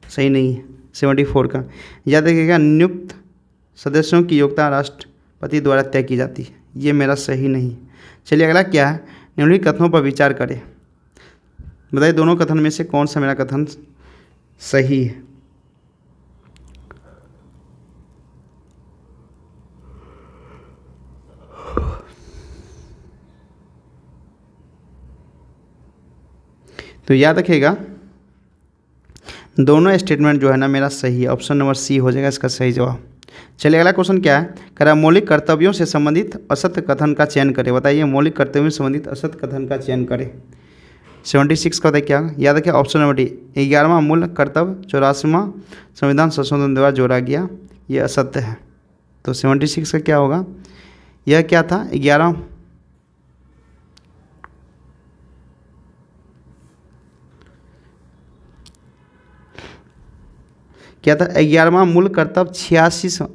सही नहीं है। 74 का, याद रखिएगा नियुक्त सदस्यों की योग्यता राष्ट्रपति द्वारा तय की जाती है, ये मेरा सही नहीं। चलिए अगला क्या है, निम्नलिखित कथनों पर विचार करें। बताइए दोनों कथन में से कौन सा मेरा कथन सही है। तो याद रखिएगा दोनों स्टेटमेंट जो है ना मेरा सही है, ऑप्शन नंबर सी हो जाएगा इसका सही जवाब। चलिए अगला क्वेश्चन क्या है, कह रहा है मौलिक कर्तव्यों से संबंधित असत्य कथन का चयन करें। बताइए मौलिक कर्तव्यों से संबंधित असत्य कथन का चयन करें। 76 का बताइए क्या, याद रखिए ऑप्शन नंबर डी, 11वां मूल कर्तव्य 84वां संविधान संशोधन द्वारा जोड़ा गया, ये असत्य है। तो 76 का क्या होगा, यह क्या था 11 क्या था, 11वां मूल कर्तव्य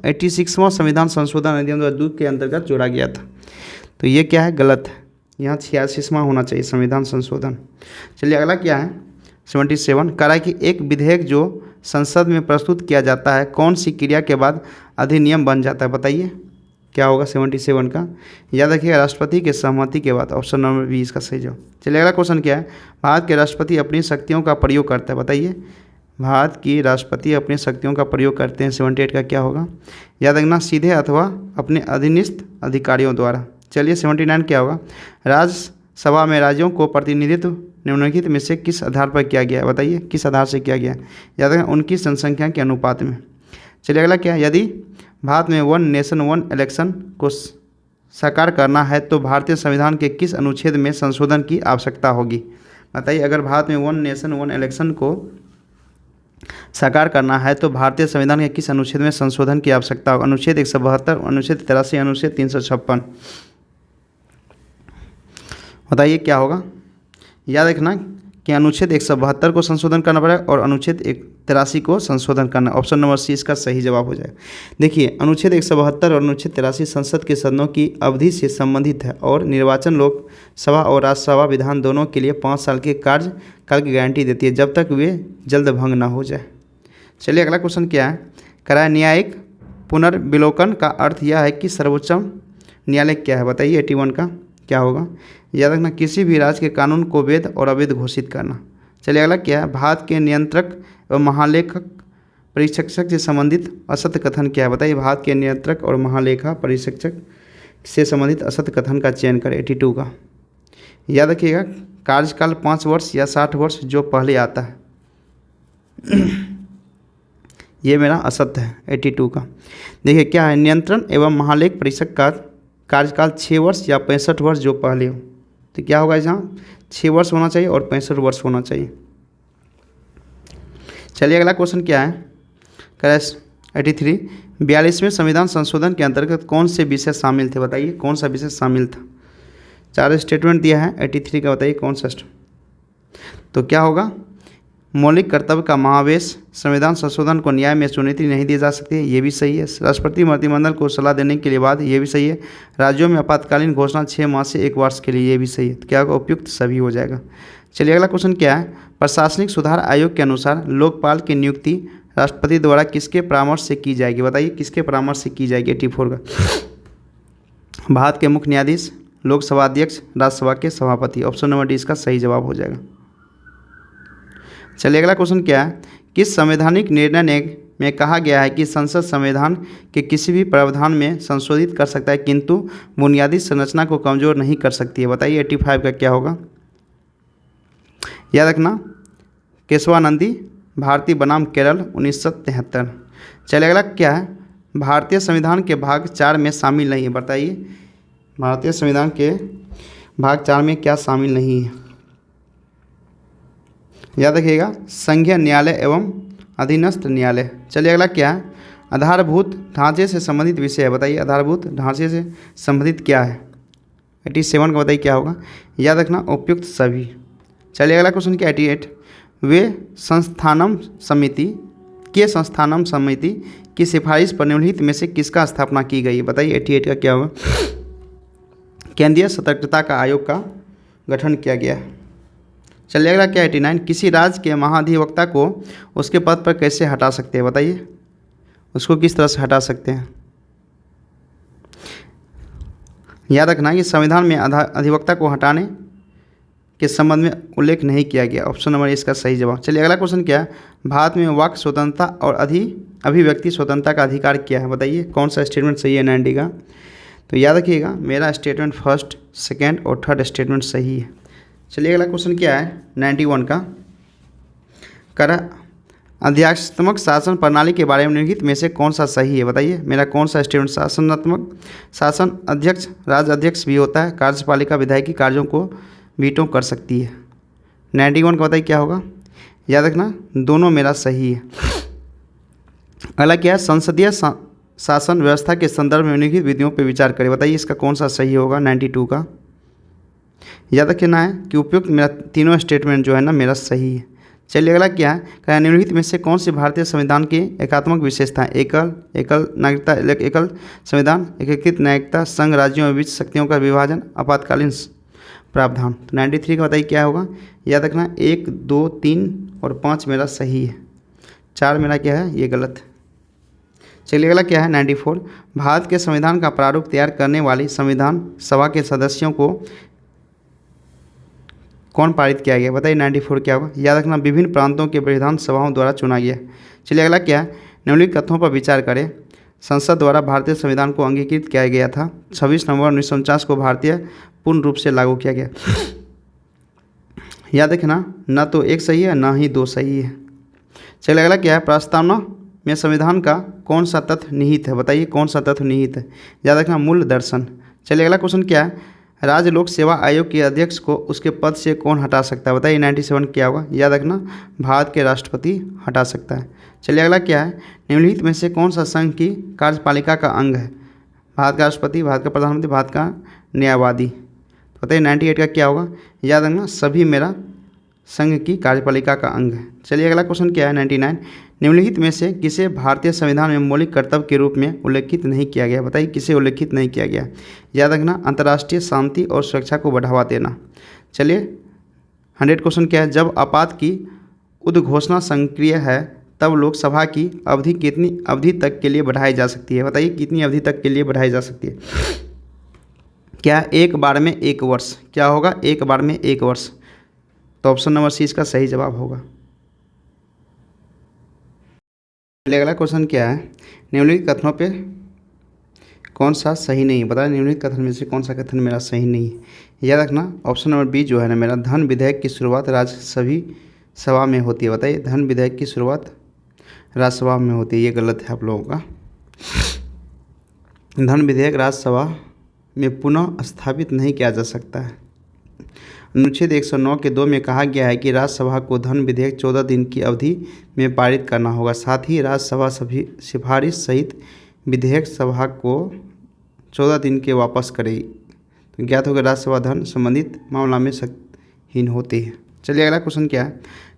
86वां संविधान संशोधन अधिनियम 2002 के अंतर्गत जोड़ा गया था। तो ये क्या है, गलत है, यहाँ 86वां होना चाहिए संविधान संशोधन। चलिए अगला क्या है 77, कह रहा है कि एक विधेयक जो संसद में प्रस्तुत किया जाता है कौन सी क्रिया के बाद अधिनियम बन जाता है। बताइए क्या होगा 77 का, याद रखिएगा राष्ट्रपति के सहमति के बाद, ऑप्शन नंबर बी इसका सही जवाब। चलिए अगला क्वेश्चन क्या है, भारत के राष्ट्रपति अपनी शक्तियों का प्रयोग करता है। बताइए भारत की राष्ट्रपति अपनी शक्तियों का प्रयोग करते हैं, 78 का क्या होगा, याद रखना सीधे अथवा अपने अधीनस्थ अधिकारियों द्वारा। चलिए 79 क्या होगा, राज्यसभा में राज्यों को प्रतिनिधित्व निम्नलिखित में से किस आधार पर किया गया है। बताइए किस आधार से किया गया है, याद रखना उनकी जनसंख्या के अनुपात में। चलिए अगला क्या है, यदि भारत में 1 नेशन 1 इलेक्शन को साकार करना है तो भारतीय संविधान के किस अनुच्छेद में संशोधन की आवश्यकता होगी। बताइए अगर भारत में 1 नेशन 1 इलेक्शन को साकार करना है तो भारतीय संविधान के किस अनुच्छेद में संशोधन की आवश्यकता होगी। अनुच्छेद 172, अनुच्छेद 83, अनुच्छेद 356। बताइए क्या होगा, याद रखना कि अनुच्छेद 172 को संशोधन करना पड़ेगा और अनुच्छेद 83 को संशोधन करना, ऑप्शन नंबर सी इसका सही जवाब हो जाएगा। देखिए अनुच्छेद 172 और अनुच्छेद 83 संसद के सदनों की अवधि से संबंधित है और निर्वाचन लोकसभा और राज्यसभा विधान दोनों के लिए 5 साल के कार्यकाल की गारंटी देती है जब तक वे जल्द भंग ना हो जाए। चलिए अगला क्वेश्चन क्या है, करा न्यायिक पुनर्विलोकन का अर्थ यह है कि सर्वोच्च न्यायालय क्या है। बताइए 81 का क्या होगा, याद रखना किसी भी राज्य के कानून को वैध और अवैध घोषित करना। चलिए अगला क्या है, भारत के नियंत्रक एवं महालेखक परीक्षक से संबंधित असत्य कथन क्या है। बताइए भारत के नियंत्रक और महालेखा परीक्षक से संबंधित असत्य कथन का चयन करें। 82 का, याद रखिएगा, कार्यकाल 5 वर्ष या 60 वर्ष जो पहले आता है ये मेरा असत्य है 82 का। देखिए क्या है, नियंत्रण एवं महालेख परीक्षक का कार्यकाल 6 वर्ष या 65 वर्ष जो पहले हो। तो क्या होगा यहाँ 6 वर्ष होना चाहिए और 65 वर्ष होना चाहिए। चलिए अगला क्वेश्चन क्या है, करेक्ट 83, 42वें संविधान संशोधन के अंतर्गत कौन से विषय शामिल थे, बताइए कौन सा विषय शामिल था। 4 स्टेटमेंट दिया है 83 का, बताइए कौन सा तो क्या होगा, मौलिक कर्तव्य का महावेश, संविधान संशोधन को न्याय में चुनौती नहीं दी जा सकती है, ये भी सही है। राष्ट्रपति मंत्रिमंडल को सलाह देने के लिए बाद, ये भी सही है। राज्यों में आपातकालीन घोषणा 6 माह से 1 वर्ष के लिए, ये भी सही है। तो क्या होगा, उपयुक्त सभी हो जाएगा। चलिए अगला क्वेश्चन क्या है, प्रशासनिक सुधार आयोग के अनुसार लोकपाल की नियुक्ति राष्ट्रपति द्वारा किसके परामर्श से की जाएगी, बताइए किसके परामर्श से की जाएगी। 84 का भारत के मुख्य न्यायाधीश, लोकसभा अध्यक्ष, राज्यसभा के सभापति। ऑप्शन नंबर डी इसका सही जवाब हो जाएगा। चलिए अगला क्वेश्चन क्या है, किस संवैधानिक निर्णय में कहा गया है कि संसद संविधान के किसी भी प्रावधान में संशोधित कर सकता है किंतु बुनियादी संरचना को कमजोर नहीं कर सकती है, बताइए 85 का क्या होगा। याद रखना, केशवानंदी, भारतीय बनाम केरल 1973। चलिए अगला क्या है, भारतीय संविधान के भाग 4 में शामिल नहीं है, बताइए भारतीय संविधान के भाग 4 में क्या शामिल नहीं है। याद रखिएगा, संघीय न्यायालय एवं अधीनस्थ न्यायालय। चलिए अगला क्या है, आधारभूत ढांचे से संबंधित विषय है, बताइए आधारभूत ढांचे से संबंधित क्या है। 87 का बताइए क्या होगा। याद रखना, उपयुक्त सभी। चलिए अगला क्वेश्चन क्या 88, वे संस्थानम समिति की सिफारिश पर निम्नलिखित में से किसका स्थापना की गई है, बताइए 88 का क्या होगा। केंद्रीय सतर्कता का आयोग का गठन किया गया है। चलिए अगला क्या 89, किसी राज्य के महाधिवक्ता को उसके पद पर कैसे हटा सकते हैं, बताइए उसको किस तरह से हटा सकते हैं। याद रखना कि संविधान में अधिवक्ता को हटाने के संबंध में उल्लेख नहीं किया गया। ऑप्शन नंबर इसका सही जवाब। चलिए अगला क्वेश्चन क्या है, भारत में वाक स्वतंत्रता और अभिव्यक्ति स्वतंत्रता का अधिकार क्या है, बताइए कौन सा स्टेटमेंट सही है 90 का। तो याद रखिएगा, मेरा स्टेटमेंट फर्स्ट, सेकेंड और थर्ड स्टेटमेंट सही है। चलिए अगला क्वेश्चन क्या है 91 का, कर अध्यात्मक शासन प्रणाली के बारे में निम्नलिखित में से कौन सा सही है, बताइए मेरा कौन सा स्टेटमेंट। शासनात्मक शासन अध्यक्ष, राज्य अध्यक्ष भी होता है, कार्यपालिका विधायकी कार्यों को वीटो कर सकती है। 91 का बताइए क्या होगा। याद रखना, दोनों मेरा सही है। अगला क्या है, संसदीय शासन व्यवस्था के संदर्भ में निम्नलिखित विधियों पर विचार करें, बताइए इसका कौन सा सही होगा 92 का। याद रखना है कि उपयुक्त मेरा तीनों स्टेटमेंट जो है ना मेरा सही है। चलिए अगला क्या है, निम्नलिखित में से कौन सी भारतीय संविधान की एकात्मक विशेषता है। एकल नागरिकता, एकल संविधान, एकीकृत न्यायिकता, संघ राज्यों के बीच शक्तियों का विभाजन, आपातकालीन प्रावधान। तो 93 का बताइए क्या होगा। याद रखना 1, 2, 3 और 5 मेरा सही है, 4 मेरा क्या है ये गलत है। चलिए अगला क्या है 94, भारत के संविधान का प्रारूप तैयार करने वाली संविधान सभा के सदस्यों को कौन पारित किया गया, बताइए 94 क्या होगा। याद रखना, विभिन्न प्रांतों के विधान सभाओं द्वारा चुना गया। चलिए अगला क्या है, निम्नलिखित कथनों पर विचार करें। संसद द्वारा भारतीय संविधान को अंगीकृत किया गया था। 26 नवंबर 1949 को भारतीय पूर्ण रूप से लागू किया गया। याद रखना, न तो एक सही है न ही 2 सही है। चलिए अगला क्या है, प्रस्तावना में संविधान का कौन सा तथ्य निहित है, बताइए कौन सा तथ्य निहित है। याद रखना, मूल दर्शन। चलिए अगला क्वेश्चन क्या है, राज्य लोक सेवा आयोग के अध्यक्ष को उसके पद से कौन हटा सकता है, बताइए 97 क्या होगा। याद रखना, भारत के राष्ट्रपति हटा सकता है। चलिए अगला क्या है, निम्नलिखित में से कौन सा संघ की कार्यपालिका का अंग है। भारत का राष्ट्रपति, भारत का प्रधानमंत्री, भारत का न्यायवादी। तो बताइए 98 का क्या होगा। याद रखना, सभी मेरा संघ की कार्यपालिका का अंग है। चलिए अगला क्वेश्चन क्या है 99, निम्नलिखित में से किसे भारतीय संविधान में मौलिक कर्तव्य के रूप में उल्लेखित नहीं किया गया, बताइए किसे उल्लेखित नहीं किया गया। याद रखना, अंतर्राष्ट्रीय शांति और सुरक्षा को बढ़ावा देना। चलिए 100 क्वेश्चन क्या है, जब आपात की उद्घोषणा सक्रिय है तब लोकसभा की अवधि कितनी अवधि तक के लिए बढ़ाई जा सकती है, बताइए कितनी अवधि तक के लिए बढ़ाई जा सकती है। क्या एक बार में 1 वर्ष, क्या होगा एक बार में 1 वर्ष। तो ऑप्शन नंबर सी इसका सही जवाब होगा। अगला क्वेश्चन क्या है, निम्नलिखित कथनों पे कौन सा सही नहीं है, बताइए निम्नलिखित कथन में से कौन सा कथन मेरा सही नहीं है। याद रखना ऑप्शन नंबर बी जो है ना मेरा, धन विधेयक की शुरुआत राज्यसभा में होती है। बताइए धन विधेयक की शुरुआत राज्यसभा में होती है, ये गलत है आप लोगों का। धन विधेयक राज्यसभा में पुनः स्थापित नहीं किया जा सकता है। अनुच्छेद 109 के 2 में कहा गया है कि राज्यसभा को धन विधेयक 14 दिन की अवधि में पारित करना होगा। साथ ही राज्यसभा सभी सिफारिश सहित विधेयक सभा को 14 दिन के वापस करेगी। तो ज्ञात होगा राज्यसभा धन संबंधित मामला में शक्तिहीन होती है। चलिए अगला क्वेश्चन क्या है,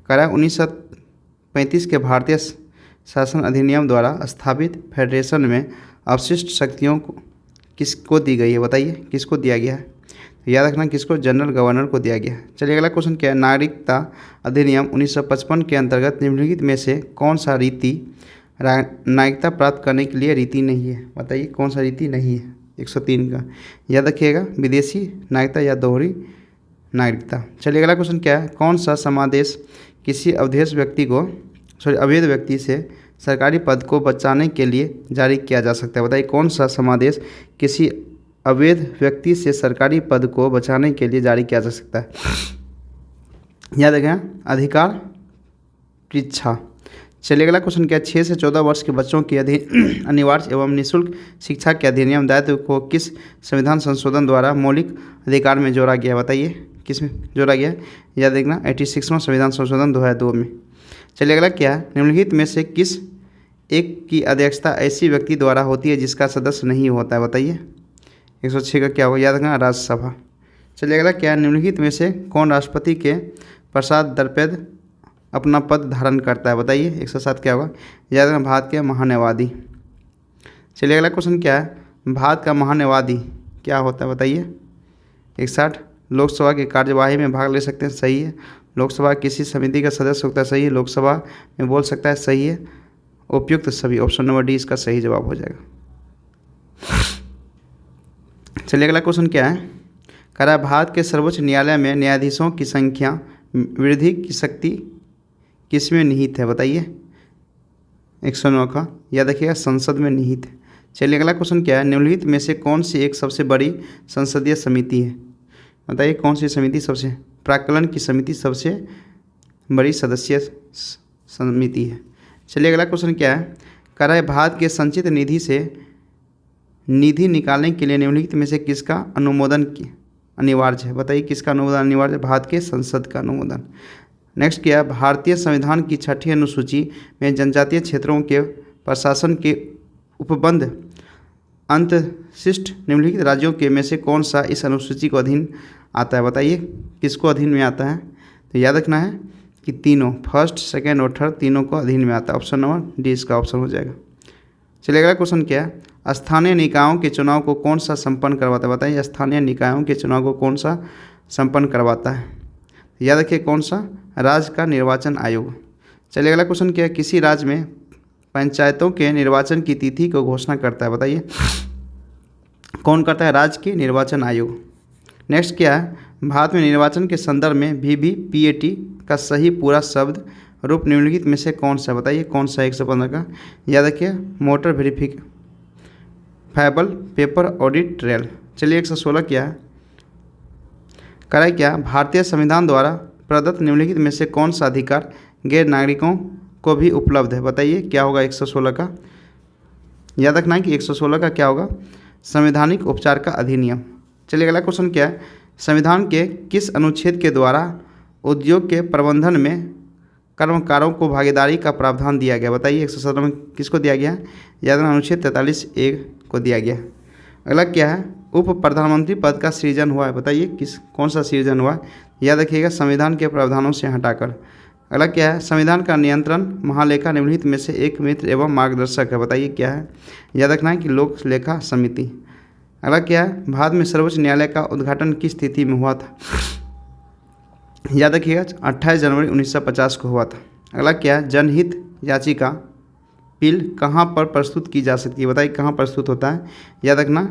कह रहा है 1935 के भारतीय शासन अधिनियम द्वारा स्थापित फेडरेशन में अवशिष्ट शक्तियों को किसको दी गई है। बताइए किसको दिया गया है। तो याद रखना किसको, जनरल गवर्नर को दिया गया है। चलिए अगला क्वेश्चन क्या है, नागरिकता अधिनियम 1955 के अंतर्गत निम्नलिखित में से कौन सा रीति नागरिकता प्राप्त करने के लिए रीति नहीं है। बताइए कौन सा रीति नहीं है 103 का। याद रखिएगा विदेशी नागरिकता या दोहरी नागरिकता। चलिए अगला क्वेश्चन क्या है, कौन सा समादेश किसी अवैध व्यक्ति से सरकारी पद को बचाने के लिए जारी किया जा सकता है। बताइए कौन सा समादेश किसी अवैध व्यक्ति से सरकारी पद को बचाने के लिए जारी किया जा सकता है। याद रखें अधिकार परीक्षा। चलिए अगला क्वेश्चन क्या है, 6 से 14 वर्ष के बच्चों की अनिवार्य एवं निःशुल्क शिक्षा के अधिनियम दायित्व को किस संविधान संशोधन द्वारा मौलिक अधिकार में जोड़ा गया। बताइए किस में जोड़ा गया। याद रखना 86वां संविधान संशोधन 2002 में। चलिए अगला क्या है, निम्नलिखित में से किस एक की अध्यक्षता ऐसी व्यक्ति द्वारा होती है जिसका सदस्य नहीं होता है। बताइए 106 का क्या होगा। याद रखना राज्यसभा। चलिए अगला क्या है, निम्नलिखित में से कौन राष्ट्रपति के पश्चात अपना पद धारण करता है। बताइए 107 क्या होगा। याद रखना भारत के महान्यायवादी। चलिए अगला क्वेश्चन क्या है, भारत का महान्यायवादी क्या होता है। बताइए 61 लोकसभा की कार्यवाही में भाग ले सकते हैं, सही है। लोकसभा किसी समिति का सदस्य होता है, सही है। लोकसभा में बोल सकता है, सही है। उपयुक्त सभी, ऑप्शन नंबर डी इसका सही जवाब हो जाएगा। चलिए अगला क्वेश्चन क्या है, कह रहा है भारत के सर्वोच्च न्यायालय में न्यायाधीशों की संख्या वृद्धि की शक्ति किसमें निहित है। बताइए 109 का। याद रखिएगा संसद में निहित है। चलिए अगला क्वेश्चन क्या है, निम्नलिखित में से कौन सी एक सबसे बड़ी संसदीय समिति है। बताइए कौन सी समिति सबसे, प्राक्कलन की समिति सबसे बड़ी सदस्यीय समिति है। चलिए अगला क्वेश्चन क्या है, कह रहा है भारत के संचित निधि से निधि निकालने के लिए निम्नलिखित में से किसका अनुमोदन अनिवार्य है। बताइए किसका अनुमोदन अनिवार्य है। भारत के संसद का अनुमोदन। नेक्स्ट क्या है, भारतीय संविधान की 6ठी अनुसूची में जनजातीय क्षेत्रों के प्रशासन के उपबंध अंतशिष्ट निम्नलिखित राज्यों के में से कौन सा इस अनुसूची को अधीन आता है। बताइए किसको अधीन में आता है। तो याद रखना है कि तीनों, फर्स्ट सेकेंड और थर्ड तीनों को अधीन में आता है। ऑप्शन नंबर डी इसका ऑप्शन हो जाएगा। चलिए अगला क्वेश्चन क्या है, स्थानीय निकायों के चुनाव को कौन सा संपन्न करवाता है। बताइए स्थानीय निकायों के चुनाव को कौन सा संपन्न करवाता है। याद रखिए कौन सा, राज्य का निर्वाचन आयोग। चलिए अगला क्वेश्चन क्या है, किसी राज्य में पंचायतों के निर्वाचन की तिथि को घोषणा करता है। बताइए कौन करता है, राज्य के निर्वाचन आयोग। नेक्स्ट क्या है, भारत में निर्वाचन के संदर्भ में वीवीपीएटी का सही पूरा शब्द रूप निम्नलिखित में से कौन सा। बताइए कौन सा 115 का। याद रखिए motor verifiable paper audit trail. चलिए 116 क्या है, कह क्या भारतीय संविधान द्वारा प्रदत्त निम्नलिखित में से कौन सा अधिकार गैर नागरिकों को भी उपलब्ध है। बताइए क्या होगा 116 का। याद रखना है कि 116 का क्या होगा, संवैधानिक उपचार का अधिनियम। चलिए अगला क्वेश्चन क्या है, संविधान के किस अनुच्छेद के द्वारा उद्योग के प्रबंधन में कर्मकारों को भागीदारी का प्रावधान दिया गया। बताइए 117 में किसको दिया गया। याद रखना अनुच्छेद 43(a) को दिया गया। अगला क्या है, उप प्रधानमंत्री पद का सृजन हुआ है। बताइए कौन सा सृजन हुआ है। याद रखिएगा संविधान के प्रावधानों से हटाकर। अगला क्या है, संविधान का नियंत्रण महालेखा निम्नलिखित में से एक मित्र एवं मार्गदर्शक है। बताइए क्या है। याद रखना है कि लोक लेखा समिति। अगला क्या है, भारत में सर्वोच्च न्यायालय का उद्घाटन किस तिथि में हुआ था। याद रखिएगा 28 जनवरी 1950 को हुआ था। अगला क्या है, जनहित याचिका बिल कहाँ पर प्रस्तुत की जा सकती है। बताइए कहाँ प्रस्तुत होता है। याद रखना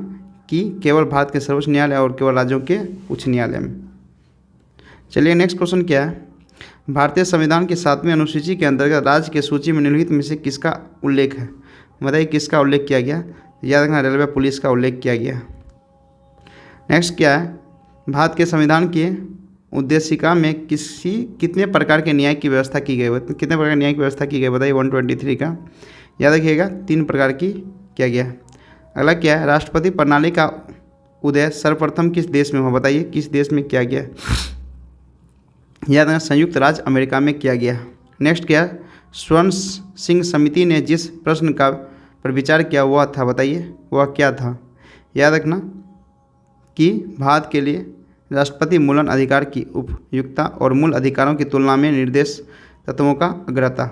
कि केवल भारत के सर्वोच्च न्यायालय और केवल राज्यों के उच्च न्यायालय में। चलिए नेक्स्ट क्वेश्चन क्या है, भारतीय संविधान की 7वीं अनुसूची के अंतर्गत राज्य के सूची में निम्नलिखित में से किसका उल्लेख है। बताइए किसका उल्लेख किया गया। याद रखना रेलवे पुलिस का उल्लेख किया गया। नेक्स्ट क्या है, भारत के संविधान की उद्देशिका में कितने प्रकार के न्याय की व्यवस्था की गई, कितने प्रकार न्याय की व्यवस्था की गई बताइए। 123 का याद रखिएगा 3 प्रकार की किया गया। अगला क्या है, राष्ट्रपति प्रणाली का उदय सर्वप्रथम किस देश में हुआ बताइए, किस देश में किया गया। याद रखना संयुक्त राज्य अमेरिका में किया गया। नेक्स्ट क्या है, स्वर्ण सिंह समिति ने जिस प्रश्न का पर विचार किया वह था बताइए, वह क्या था। याद रखना कि भारत के लिए राष्ट्रपति मूलन अधिकार की उपयुक्तता और मूल अधिकारों की तुलना में निर्देश तत्वों का अग्रता।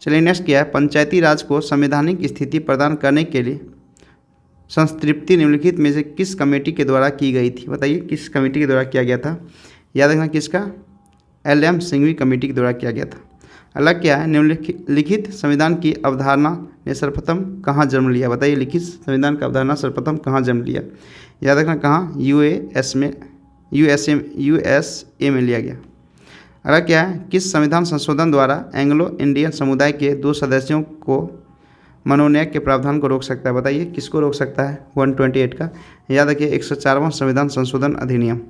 चलिए नेक्स्ट क्या है, पंचायती राज को संवैधानिक स्थिति प्रदान करने के लिए संतृप्ति निम्नलिखित में से किस कमेटी के द्वारा की गई थी बताइए, किस कमेटी के द्वारा किया गया था। याद रखना किसका, LM सिंघवी कमेटी के द्वारा किया गया था। अलग क्या है, निम्नलिखित संविधान की अवधारणा ने सर्वप्रथम कहाँ जन्म लिया बताइए, लिखित संविधान का अवधारणा सर्वप्रथम कहाँ जन्म लिया। याद रखना कहाँ, USA में लिया गया। अगला क्या है, किस संविधान संशोधन द्वारा एंग्लो इंडियन समुदाय के 2 सदस्यों को मनोनयन के प्रावधान को रोक सकता है बताइए, किसको रोक सकता है। 128 का याद रखिए 104वां संविधान संशोधन अधिनियम।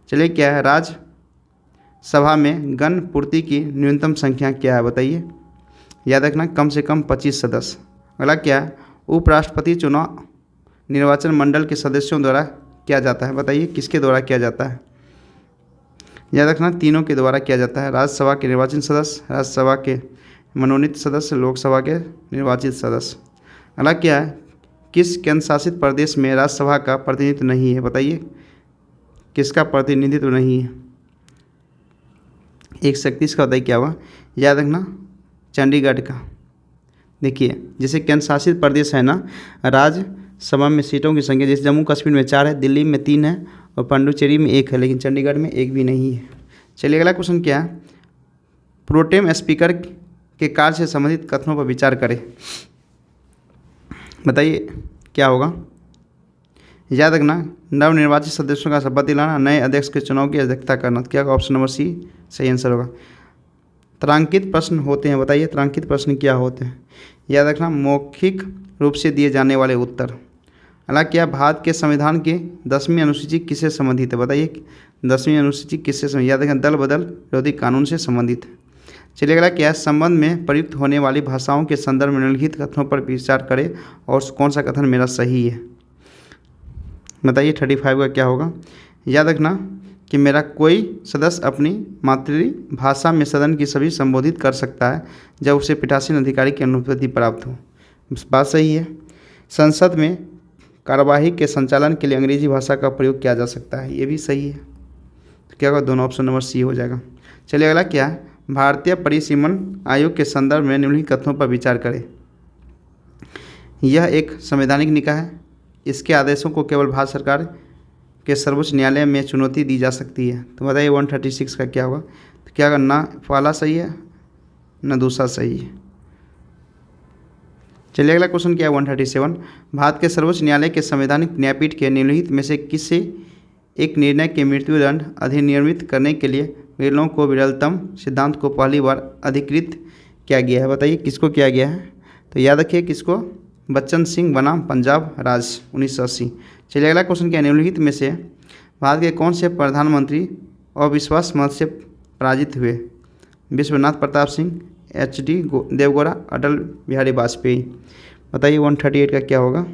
चलिए क्या है, राज्यसभा में गण पूर्ति की न्यूनतम संख्या क्या है बताइए। याद रखना कम से कम 25 सदस्य। अगला क्या है, उपराष्ट्रपति चुनाव निर्वाचन मंडल के सदस्यों द्वारा किया जाता है बताइए, किसके द्वारा किया जाता है। याद रखना तीनों के द्वारा किया जाता है, राज्यसभा के निर्वाचित सदस्य, राज्यसभा के मनोनीत सदस्य, लोकसभा के निर्वाचित सदस्य। अगला क्या है, किस केंद्र शासित प्रदेश में राज्यसभा का प्रतिनिधित्व नहीं है बताइए, किसका प्रतिनिधित्व नहीं है। 131 का बताइए क्या हुआ। याद रखना चंडीगढ़ का। देखिए जैसे केंद्र शासित प्रदेश है ना, राज्यसभा में सीटों की संख्या जैसे जम्मू कश्मीर में 4 है, दिल्ली में 3 है और पांडुचेरी में 1 है, लेकिन चंडीगढ़ में 1 भी नहीं है। चलिए अगला क्वेश्चन क्या है, प्रोटेम स्पीकर के कार्य से संबंधित कथनों पर विचार करें बताइए क्या होगा। याद रखना नवनिर्वाचित सदस्यों का शपथ दिलाना, नए अध्यक्ष के चुनाव की अध्यक्षता करना। क्या होगा, ऑप्शन नंबर सी सही आंसर होगा। तारांकित प्रश्न होते हैं बताइए, तारांकित प्रश्न क्या होते हैं। याद रखना मौखिक रूप से दिए जाने वाले उत्तर। अगला क्या, भारत के संविधान की 10वीं अनुसूची किससे संबंधित है बताइए, 10वीं अनुसूची किससे संबंधित। याद रखना दल बदल विरोधी कानून से संबंधित है। चलिए अगला क्या है, संबंध में प्रयुक्त होने वाली भाषाओं के संदर्भ में निम्नलिखित कथनों पर विचार करें और कौन सा कथन मेरा सही है बताइए। 35 का क्या होगा। याद रखना कि मेरा कोई सदस्य अपनी मातृभाषा में सदन की सभी संबोधित कर सकता है जब उसे पीठासीन अधिकारी की अनुमति प्राप्त हो। बात सही है। संसद में कार्यवाही के संचालन के लिए अंग्रेजी भाषा का प्रयोग किया जा सकता है, ये भी सही है। तो क्या होगा, दोनों ऑप्शन नंबर सी हो जाएगा। चलिए अगला क्या है, भारतीय परिसीमन आयोग के संदर्भ में निम्नलिखित कथनों पर विचार करें। यह एक संवैधानिक निकाय है, इसके आदेशों को केवल भारत सरकार के सर्वोच्च न्यायालय में चुनौती दी जा सकती है। तो बताइए 136 का क्या होगा। तो क्या होगा, ना पहला सही है ना दूसरा सही है। चलिए अगला क्वेश्चन क्या है 137, भारत के सर्वोच्च न्यायालय के संवैधानिक न्यायपीठ के निम्नलिखित में से किसी एक निर्णय के मृत्युदंड अधिनियमित करने के लिए विरलों को विरलतम सिद्धांत को पहली बार अधिकृत किया गया है बताइए, किसको किया गया है। तो याद रखिए किसको, बच्चन सिंह बनाम पंजाब राज्य 1980। चलिए अगला क्वेश्चन क्या है, निम्नलिखित में से भारत के कौन से प्रधानमंत्री अविश्वास मत से पराजित हुए। विश्वनाथ प्रताप सिंह, HD देवगौड़ा, अटल बिहारी वाजपेयी। बताइए 138 का क्या होगा।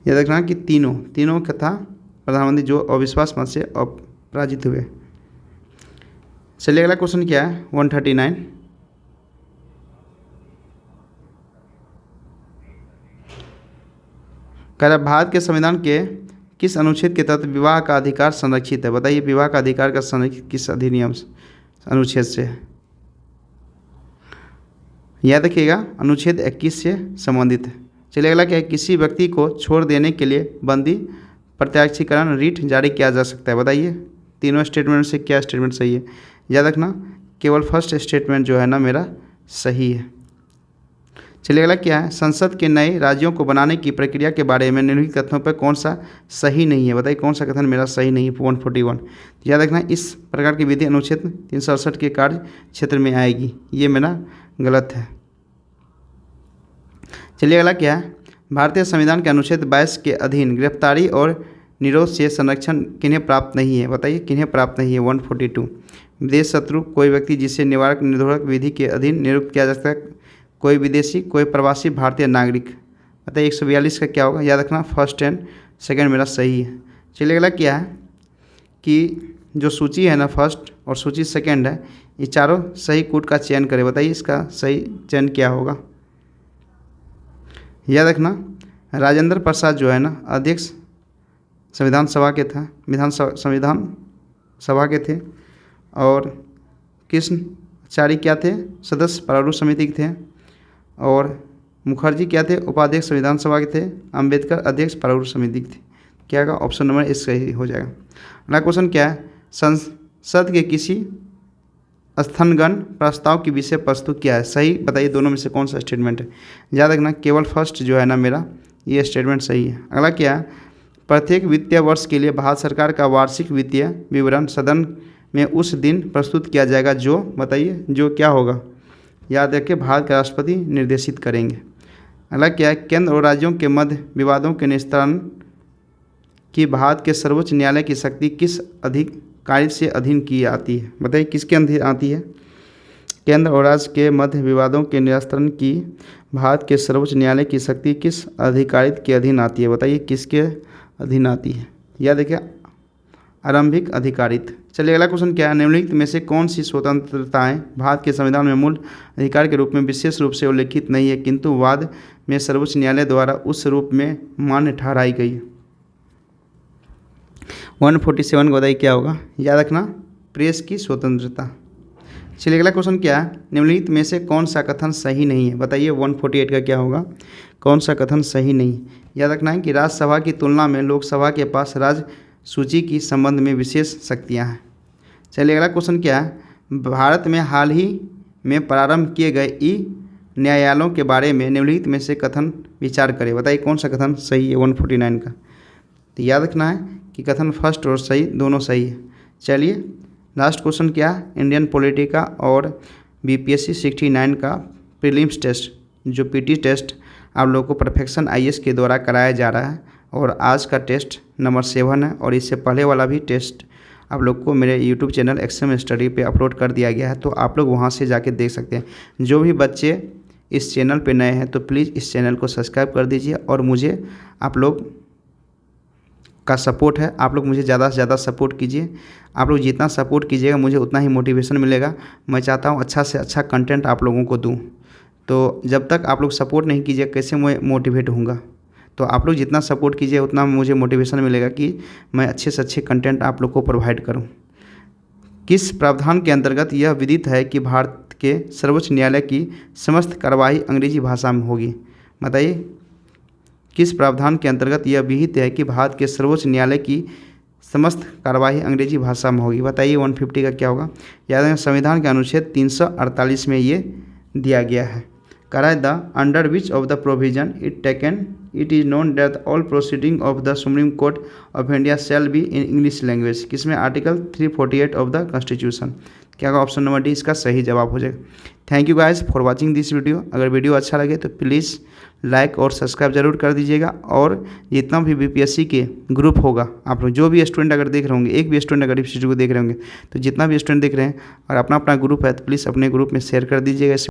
याद रखना कि तीनों का था प्रधानमंत्री जो अविश्वास मत से पराजित हुए। चलिए अगला क्वेश्चन क्या है 139, कह रहा भारत के संविधान के किस अनुच्छेद के तहत विवाह का अधिकार संरक्षित है बताइए, विवाह का अधिकार का संरक्षित किस अधिनियम अनुच्छेद से है। याद रखिएगा अनुच्छेद 21 से संबंधित है। चलिए अगला क्या है, किसी व्यक्ति को छोड़ देने के लिए बंदी प्रत्याक्षीकरण रीट जारी किया जा सकता है बताइए, तीनों स्टेटमेंट से क्या स्टेटमेंट सही है। याद रखना केवल फर्स्ट स्टेटमेंट जो है ना मेरा सही है। चलिए अगला क्या है, संसद के नए राज्यों को बनाने की प्रक्रिया के बारे में निम्नलिखित कथनों पर कौन सा सही नहीं है बताइए, कौन सा कथन मेरा सही नहीं है। 141 याद रखना इस प्रकार की विधि अनुच्छेद 368 के कार्य क्षेत्र में आएगी, ये मेरा गलत है। चलिए अगला क्या है, भारतीय संविधान के अनुच्छेद 22 के अधीन गिरफ्तारी और निरोध से संरक्षण किन्हें प्राप्त नहीं है? बताइए किन्हें प्राप्त नहीं है? 142। विदेश शत्रु कोई व्यक्ति जिसे निवारक निरोधक विधि के अधीन नियुक्त किया जा सकता है, कोई विदेशी, कोई प्रवासी भारतीय नागरिक। बताइए 142 का क्या होगा? याद रखना फर्स्ट एंड सेकंड मेरा सही है। चलिए अगला क्या है कि जो सूची है ना फर्स्ट और सूची सेकंड है, ये चारों सही कूट का चयन करें। बताइए इसका सही चयन क्या होगा? याद रखना राजेंद्र प्रसाद जो है ना अध्यक्ष संविधान सभा के था, संविधान सभा के थे, और कृष्णचारी क्या थे? सदस्य प्रारूप समिति के थे, और मुखर्जी क्या थे? उपाध्यक्ष संविधान सभा के थे, अंबेडकर अध्यक्ष प्रारूप समिति के थे। क्या होगा? ऑप्शन नंबर इस सही हो जाएगा। अगला क्वेश्चन क्या है? संसद के किसी स्थगन प्रस्ताव की विषय वस्तु क्या है? सही बताइए दोनों में से कौन सा स्टेटमेंट है? याद रखना केवल फर्स्ट जो है ना मेरा ये स्टेटमेंट सही है। अगला क्या है? प्रत्येक वित्तीय वर्ष के लिए भारत सरकार का वार्षिक वित्तीय विवरण सदन में उस दिन प्रस्तुत किया जाएगा जो, बताइए जो क्या होगा? याद रखिए भारत के राष्ट्रपति निर्देशित करेंगे। अगला क्या है? केंद्र और राज्यों के मध्य विवादों के निस्तारण की भारत के सर्वोच्च न्यायालय की शक्ति किस अधिकारी से अधीन की आती है? बताइए किसके अधीन आती है? केंद्र और राज्य के मध्य विवादों के निस्तारण की भारत के सर्वोच्च न्यायालय की शक्ति किस अधिकारी के अधीन आती है? बताइए किसके अधीन आती है? याद देखिए आरंभिक अधिकारित। चलिए अगला क्वेश्चन क्या है? निम्नलिखित में से कौन सी स्वतंत्रताएं भारत के संविधान में मूल अधिकार के रूप में विशेष रूप से उल्लिखित नहीं है किंतु बाद में सर्वोच्च न्यायालय द्वारा उस रूप में मान्य ठहराई गई? 147 को बताइए क्या होगा? याद रखना प्रेस की स्वतंत्रता। चलिए अगला क्वेश्चन क्या है? निम्नलिखित में से कौन सा कथन सही नहीं है? बताइए 148 का क्या होगा? कौन सा कथन सही नहीं? याद रखना है कि राज्यसभा की तुलना में लोकसभा के पास राज्य सूची की संबंध में विशेष शक्तियाँ हैं। चलिए अगला क्वेश्चन क्या है? भारत में हाल ही में प्रारंभ किए गए ई न्यायालयों के बारे में निम्नलिखित में से कथन विचार करें। बताइए कौन सा कथन सही है? 149 का। तो याद रखना है कि कथन फर्स्ट और सही दोनों सही है। चलिए लास्ट क्वेश्चन क्या है? इंडियन पॉलिटिका और बीपीएससी 69 का प्रीलिम्स टेस्ट जो पीटी टेस्ट आप लोगों को परफेक्शन आईएएस के द्वारा कराया जा रहा है, और आज का टेस्ट नंबर 7 है, और इससे पहले वाला भी टेस्ट आप लोग को मेरे यूट्यूब चैनल एक्सएम स्टडी पे अपलोड कर दिया गया है, तो आप लोग वहाँ से जाके देख सकते हैं। जो भी बच्चे इस चैनल पे नए हैं तो प्लीज़ इस चैनल को सब्सक्राइब कर दीजिए, और मुझे आप लोग का सपोर्ट है, आप लोग मुझे ज़्यादा से ज़्यादा सपोर्ट कीजिए। आप लोग जितना सपोर्ट कीजिएगा मुझे उतना ही मोटिवेशन मिलेगा। मैं चाहता हूँ अच्छा से अच्छा कंटेंट आप लोगों को दूँ, तो जब तक आप लोग सपोर्ट नहीं कीजिए कैसे मैं मोटिवेट होऊंगा? तो आप लोग जितना सपोर्ट कीजिए उतना मुझे मोटिवेशन मिलेगा कि मैं अच्छे से अच्छे कंटेंट आप लोग को प्रोवाइड करूं। किस प्रावधान के अंतर्गत यह विदित है कि भारत के सर्वोच्च न्यायालय की समस्त कार्यवाही अंग्रेजी भाषा में होगी? बताइए किस प्रावधान के अंतर्गत यह विहित है कि भारत के सर्वोच्च न्यायालय की समस्त कार्यवाही अंग्रेजी भाषा में होगी? बताइए 150 का क्या होगा? याद रखें संविधान के अनुच्छेद 348 में ये दिया गया है। कराए the under which of the provision it is known that all proceeding of the Supreme Court of India shall be in English language? किसमें? Article 348 of the constitution. क्या होगा? ऑप्शन नंबर डी इसका सही जवाब हो जाएगा। Thank you guys for watching this video. अगर video अच्छा लगे तो प्लीज़ लाइक और सब्सक्राइब जरूर कर दीजिएगा, और जितना भी बीपीएससी के ग्रुप होगा आप लोग जो भी स्टूडेंट अगर देख रहे होंगे, एक भी स्टूडेंट अगर इस वीडियो को देख रहे होंगे तो जितना भी स्टूडेंट देख रहे हैं और अपना अपना ग्रुप है तो प्लीज़ अपने ग्रुप में शेयर कर दीजिएगा।